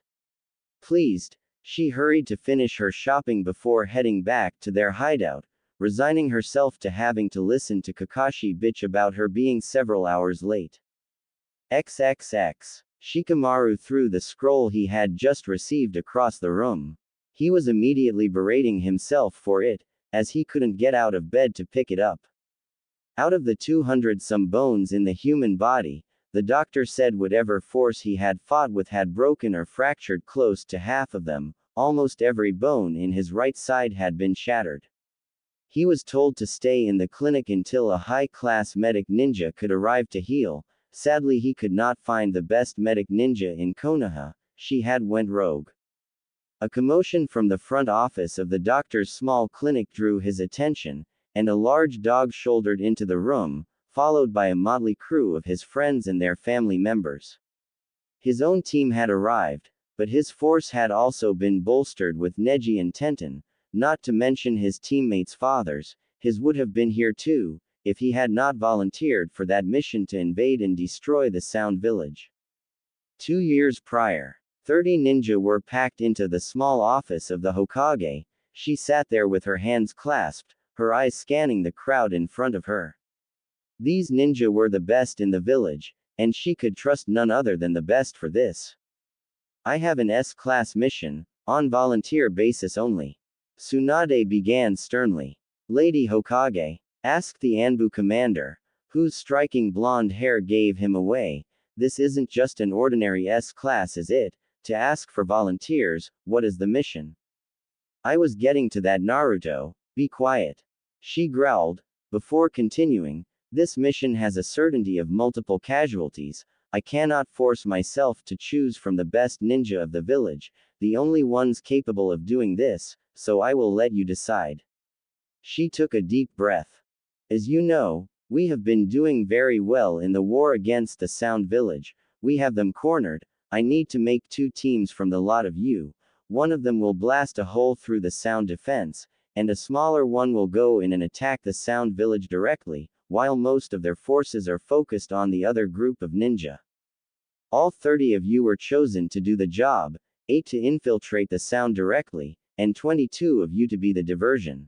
Pleased, she hurried to finish her shopping before heading back to their hideout, resigning herself to having to listen to Kakashi bitch about her being several hours late. XXX. Shikamaru threw the scroll he had just received across the room. He was immediately berating himself for it, as he couldn't get out of bed to pick it up. Out of the 200-some bones in the human body, the doctor said whatever force he had fought with had broken or fractured close to half of them. Almost every bone in his right side had been shattered. He was told to stay in the clinic until a high-class medic ninja could arrive to heal. Sadly, he could not find the best medic ninja in Konoha. She had went rogue. A commotion from the front office of the doctor's small clinic drew his attention, and a large dog shouldered into the room, followed by a motley crew of his friends and their family members. His own team had arrived, but his force had also been bolstered with Neji and Tenten, not to mention his teammates' fathers. His would have been here too, if he had not volunteered for that mission to invade and destroy the Sound Village. 2 years prior, 30 ninja were packed into the small office of the Hokage. She sat there with her hands clasped, her eyes scanning the crowd in front of her. These ninja were the best in the village, and she could trust none other than the best for this. I have an S-class mission, on volunteer basis only. Tsunade began sternly. Lady Hokage, asked the Anbu commander, whose striking blonde hair gave him away, this isn't just an ordinary S-class, is it? To ask for volunteers, what is the mission? I was getting to that, Naruto, be quiet. She growled, before continuing, this mission has a certainty of multiple casualties. I cannot force myself to choose from the best ninja of the village, the only ones capable of doing this, so I will let you decide. She took a deep breath. As you know, we have been doing very well in the war against the Sound Village. We have them cornered. I need to make 2 teams from the lot of you. One of them will blast a hole through the Sound defense, and a smaller one will go in and attack the Sound Village directly, while most of their forces are focused on the other group of ninja. All 30 of you were chosen to do the job, 8 to infiltrate the Sound directly, and 22 of you to be the diversion.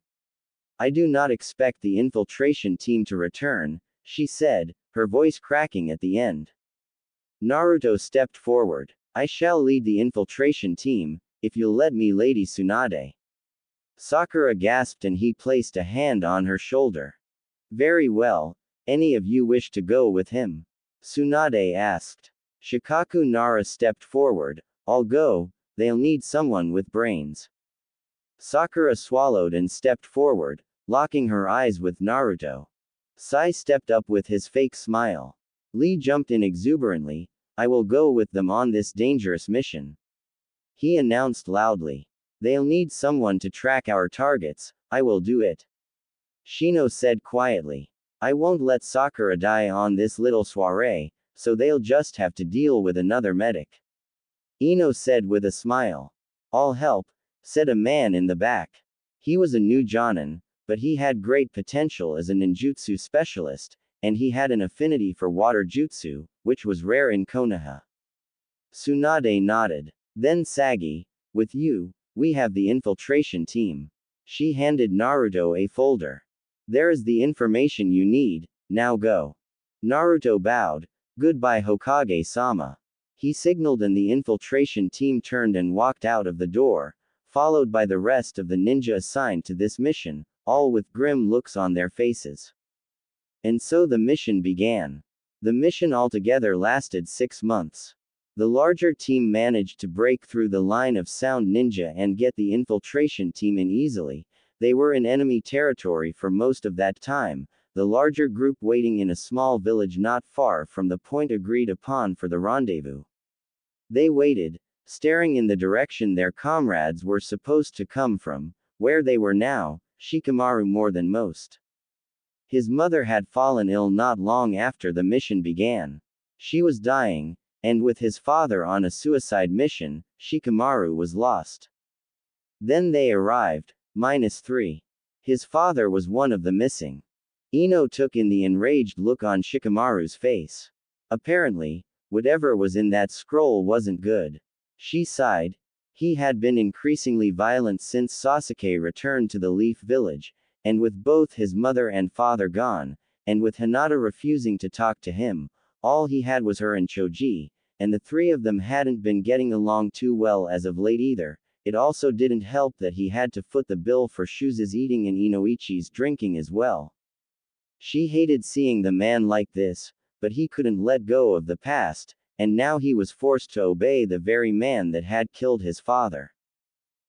I do not expect the infiltration team to return, she said, her voice cracking at the end. Naruto stepped forward. I shall lead the infiltration team, if you'll let me, Lady Tsunade. Sakura gasped and he placed a hand on her shoulder. Very well, any of you wish to go with him? Tsunade asked. Shikaku Nara stepped forward. I'll go, they'll need someone with brains. Sakura swallowed and stepped forward, locking her eyes with Naruto. Sai stepped up with his fake smile. Lee jumped in exuberantly. I will go with them on this dangerous mission. He announced loudly. They'll need someone to track our targets, I will do it. Shino said quietly. I won't let Sakura die on this little soiree, so they'll just have to deal with another medic. Ino said with a smile. I'll help, said a man in the back. He was a new Jonin, but he had great potential as a ninjutsu specialist, and he had an affinity for water jutsu, which was rare in Konoha. Tsunade nodded. Then Sagi, with you, we have the infiltration team. She handed Naruto a folder. There is the information you need, now go. Naruto bowed. Goodbye, Hokage-sama. He signaled and the infiltration team turned and walked out of the door, followed by the rest of the ninja assigned to this mission, all with grim looks on their faces. And so the mission began. The mission altogether lasted 6 months. The larger team managed to break through the line of Sound Ninja and get the infiltration team in easily. They were in enemy territory for most of that time, the larger group waiting in a small village not far from the point agreed upon for the rendezvous. They waited, staring in the direction their comrades were supposed to come from, where they were now, Shikamaru more than most. His mother had fallen ill not long after the mission began. She was dying, and with his father on a suicide mission, Shikamaru was lost. Then they arrived, -3. His father was one of the missing. Ino took in the enraged look on Shikamaru's face. Apparently, whatever was in that scroll wasn't good. She sighed. He had been increasingly violent since Sasuke returned to the Leaf Village, and with both his mother and father gone, and with Hinata refusing to talk to him, all he had was her and Choji, and the 3 of them hadn't been getting along too well as of late either. It also didn't help that he had to foot the bill for Shusa's eating and Inoichi's drinking as well. She hated seeing the man like this, but he couldn't let go of the past, and now he was forced to obey the very man that had killed his father.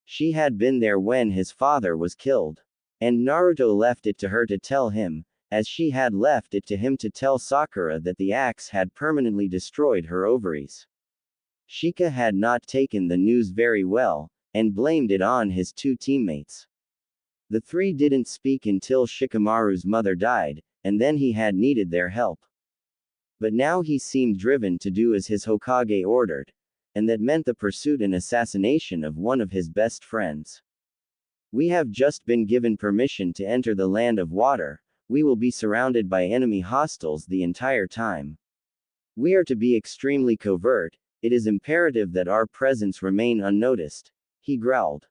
She had been there when his father was killed. And Naruto left it to her to tell him, as she had left it to him to tell Sakura that the axe had permanently destroyed her ovaries. Shika had not taken the news very well, and blamed it on his 2 teammates. The 3 didn't speak until Shikamaru's mother died, and then he had needed their help. But now he seemed driven to do as his Hokage ordered, and that meant the pursuit and assassination of one of his best friends. We have just been given permission to enter the land of water. we will be surrounded by enemy hostiles the entire time. We are to be extremely covert, it is imperative that our presence remain unnoticed, he growled.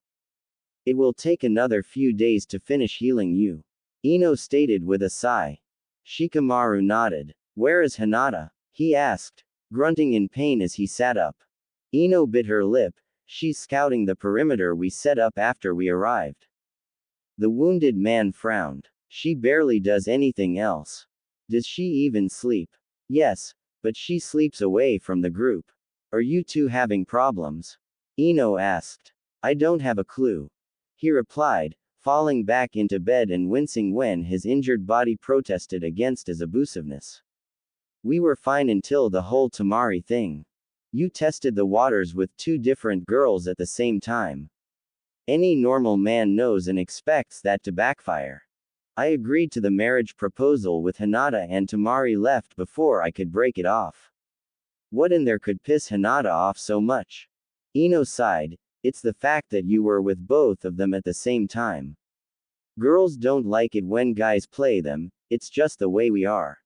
It will take another few days to finish healing you, Ino stated with a sigh. Shikamaru nodded. Where is Hinata? He asked, grunting in pain as he sat up. Ino bit her lip. She's scouting the perimeter we set up after we arrived. The wounded man frowned. She barely does anything else. Does she even sleep? Yes, but she sleeps away from the group. Are you two having problems? Ino asked. I don't have a clue. He replied, falling back into bed and wincing when his injured body protested against his abusiveness. We were fine until the whole Temari thing. You tested the waters with two different girls at the same time. Any normal man knows and expects that to backfire. I agreed to the marriage proposal with Hinata and Temari left before I could break it off. What in there could piss Hinata off so much? Ino sighed. It's the fact that you were with both of them at the same time. Girls don't like it when guys play them, it's just the way we are.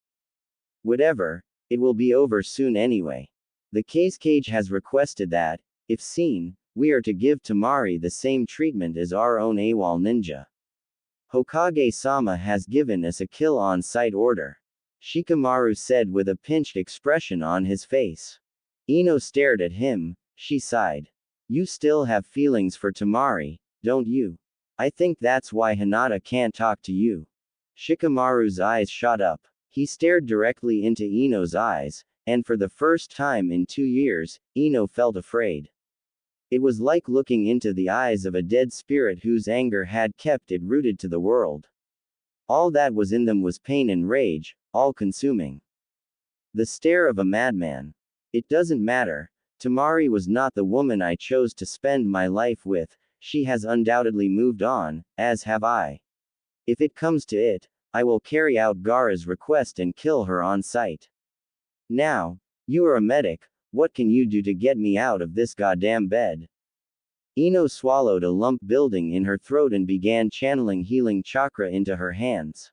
Whatever, it will be over soon anyway. The case cage has requested that, if seen, we are to give Temari the same treatment as our own AWOL ninja. Hokage-sama has given us a kill on sight order. Shikamaru said with a pinched expression on his face. Ino stared at him, she sighed. You still have feelings for Temari, don't you? I think that's why Hinata can't talk to you. Shikamaru's eyes shot up. He stared directly into Ino's eyes, and for the first time in 2 years, Ino felt afraid. It was like looking into the eyes of a dead spirit whose anger had kept it rooted to the world. All that was in them was pain and rage, all-consuming. The stare of a madman. It doesn't matter. Temari was not the woman I chose to spend my life with, she has undoubtedly moved on, as have I. If it comes to it, I will carry out Gaara's request and kill her on sight. Now, you are a medic, what can you do to get me out of this goddamn bed? Ino swallowed a lump building in her throat and began channeling healing chakra into her hands.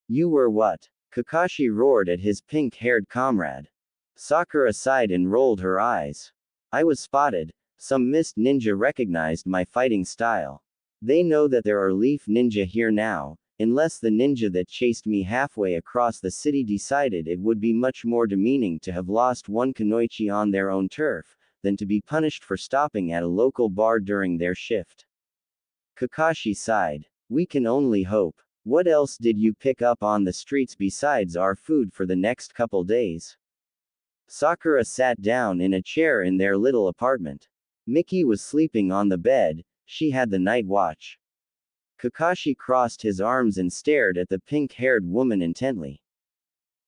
You were what? Kakashi roared at his pink-haired comrade. Sakura sighed and rolled her eyes. I was spotted. Some mist ninja recognized my fighting style. They know that there are leaf ninja here now, unless the ninja that chased me halfway across the city decided it would be much more demeaning to have lost one kunoichi on their own turf, than to be punished for stopping at a local bar during their shift. Kakashi sighed. We can only hope. What else did you pick up on the streets besides our food for the next couple days? Sakura sat down in a chair in their little apartment. Miki was sleeping on the bed, she had the night watch. Kakashi crossed his arms and stared at the pink-haired woman intently.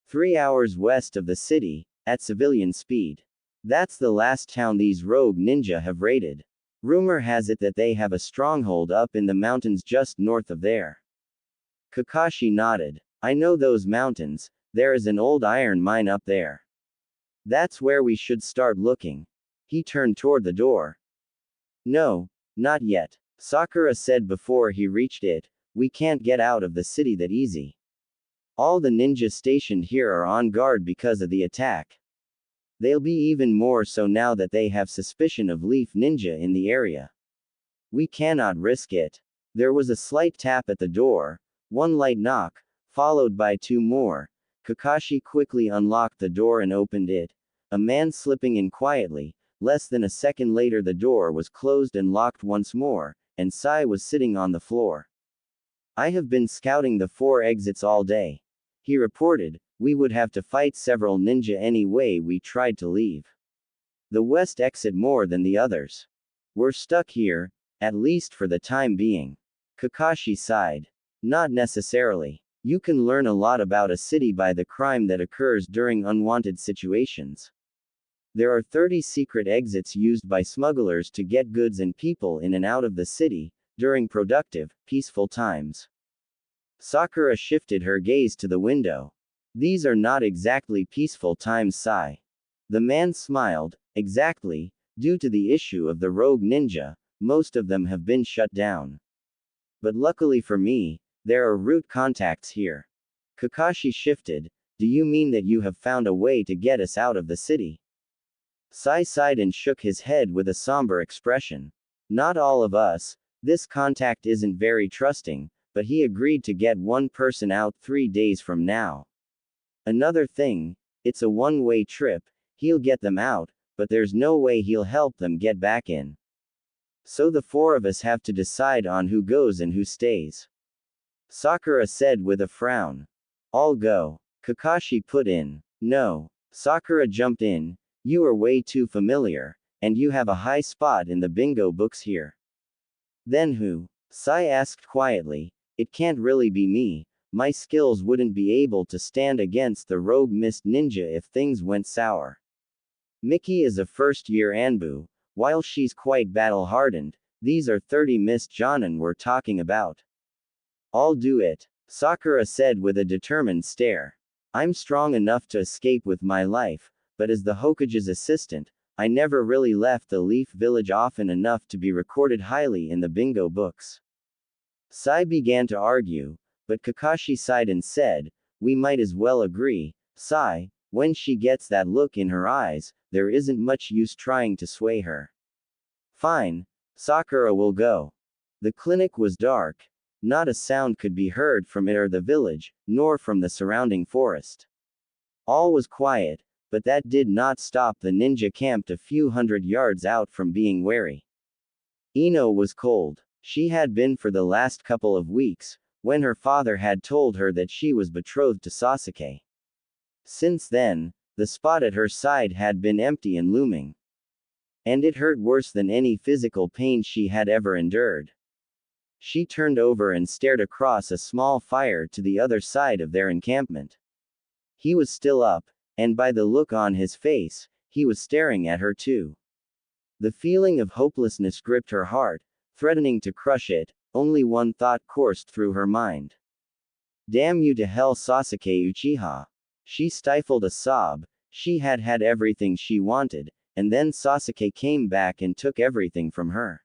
3 hours west of the city, at civilian speed. That's the last town these rogue ninja have raided. Rumor has it that they have a stronghold up in the mountains just north of there. Kakashi nodded. I know those mountains, there is an old iron mine up there. That's where we should start looking. He turned toward the door. No, not yet. Sakura said before he reached it, we can't get out of the city that easy. All the ninjas stationed here are on guard because of the attack. They'll be even more so now that they have suspicion of Leaf Ninja in the area. We cannot risk it. There was a slight tap at the door, one light knock, followed by 2 more. Kakashi quickly unlocked the door and opened it. A man slipping in quietly. Less than a second later the door was closed and locked once more, and Sai was sitting on the floor. I have been scouting the 4 exits all day. He reported, we would have to fight several ninja any way we tried to leave. The west exit more than the others. We're stuck here, at least for the time being. Kakashi sighed. Not necessarily. You can learn a lot about a city by the crime that occurs during unwanted situations. There are 30 secret exits used by smugglers to get goods and people in and out of the city, during productive, peaceful times. Sakura shifted her gaze to the window. These are not exactly peaceful times, Sai. The man smiled. Exactly, due to the issue of the rogue ninja, most of them have been shut down. But luckily for me, There are root contacts here. Kakashi shifted. Do you mean that you have found a way to get us out of the city? Sai sighed and shook his head with a somber expression. Not all of us. This contact isn't very trusting, but he agreed to get one person out 3 days from now. Another thing, it's a one-way trip. He'll get them out, but there's no way he'll help them get back in. So the 4 of us have to decide on who goes and who stays. Sakura said with a frown. I'll go. Kakashi put in. No. Sakura jumped in. You are way too familiar, and you have a high spot in the bingo books here. Then who? Sai asked quietly. It can't really be me. My skills wouldn't be able to stand against the rogue mist ninja if things went sour. Miki is a first-year Anbu. While she's quite battle-hardened, these are 30 mist Jonin we're talking about. I'll do it, Sakura said with a determined stare. I'm strong enough to escape with my life, but as the Hokage's assistant, I never really left the Leaf Village often enough to be recorded highly in the bingo books. Sai began to argue, but Kakashi sighed and said, we might as well agree, Sai, when she gets that look in her eyes, there isn't much use trying to sway her. Fine, Sakura will go. The clinic was dark. Not a sound could be heard from it or the village, nor from the surrounding forest. All was quiet, but that did not stop the ninja camped a few hundred yards out from being wary. Ino was cold. She had been for the last couple of weeks, when her father had told her that she was betrothed to Sasuke. Since then, the spot at her side had been empty and looming. And it hurt worse than any physical pain she had ever endured. She turned over and stared across a small fire to the other side of their encampment. He was still up, and by the look on his face, he was staring at her too. The feeling of hopelessness gripped her heart, threatening to crush it. Only one thought coursed through her mind. Damn you to hell, Sasuke Uchiha. She stifled a sob. She had had everything she wanted, and then Sasuke came back and took everything from her.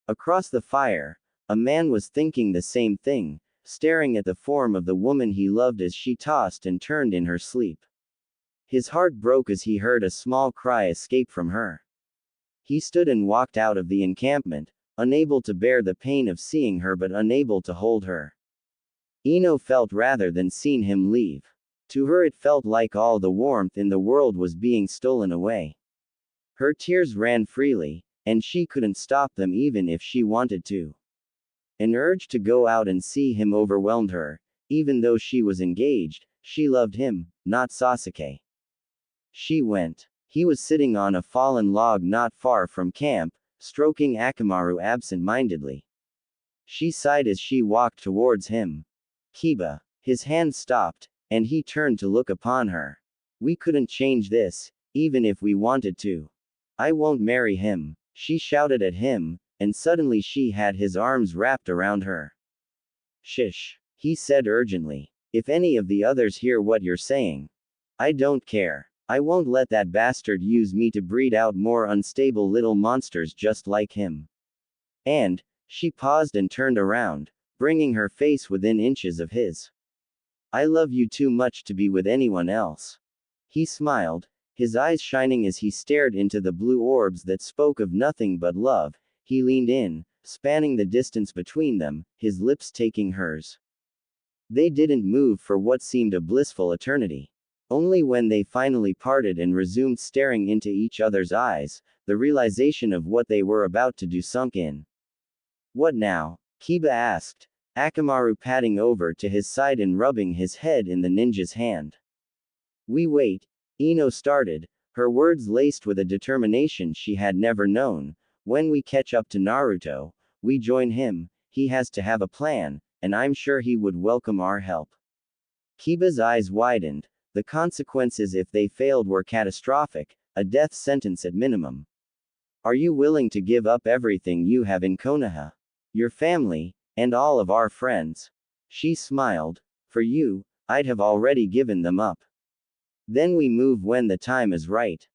Across the fire, a man was thinking the same thing, staring at the form of the woman he loved as she tossed and turned in her sleep. His heart broke as he heard a small cry escape from her. He stood and walked out of the encampment, unable to bear the pain of seeing her but unable to hold her. Ino felt rather than seen him leave. To her it felt like all the warmth in the world was being stolen away. Her tears ran freely, and she couldn't stop them even if she wanted to. An urge to go out and see him overwhelmed her. Even though she was engaged, she loved him, not Sasuke. She went. He was sitting on a fallen log not far from camp, stroking Akamaru absent-mindedly. She sighed as she walked towards him. Kiba. His hand stopped, and he turned to look upon her. We couldn't change this, even if we wanted to. I won't marry him, she shouted at him, and suddenly she had his arms wrapped around her. Shish, he said urgently. If any of the others hear what you're saying. I don't care. I won't let that bastard use me to breed out more unstable little monsters just like him. And, she paused and turned around, bringing her face within inches of his. I love you too much to be with anyone else. He smiled, his eyes shining as he stared into the blue orbs that spoke of nothing but love. He leaned in, spanning the distance between them, his lips taking hers. They didn't move for what seemed a blissful eternity. Only when they finally parted and resumed staring into each other's eyes, the realization of what they were about to do sunk in. What now? Kiba asked, Akamaru padding over to his side and rubbing his head in the ninja's hand. We wait, Ino started, her words laced with a determination she had never known. When we catch up to Naruto, we join him. He has to have a plan, and I'm sure he would welcome our help. Kiba's eyes widened. The consequences if they failed were catastrophic, a death sentence at minimum. Are you willing to give up everything you have in Konoha? Your family, and all of our friends? She smiled. For you, I'd have already given them up. Then we move when the time is right.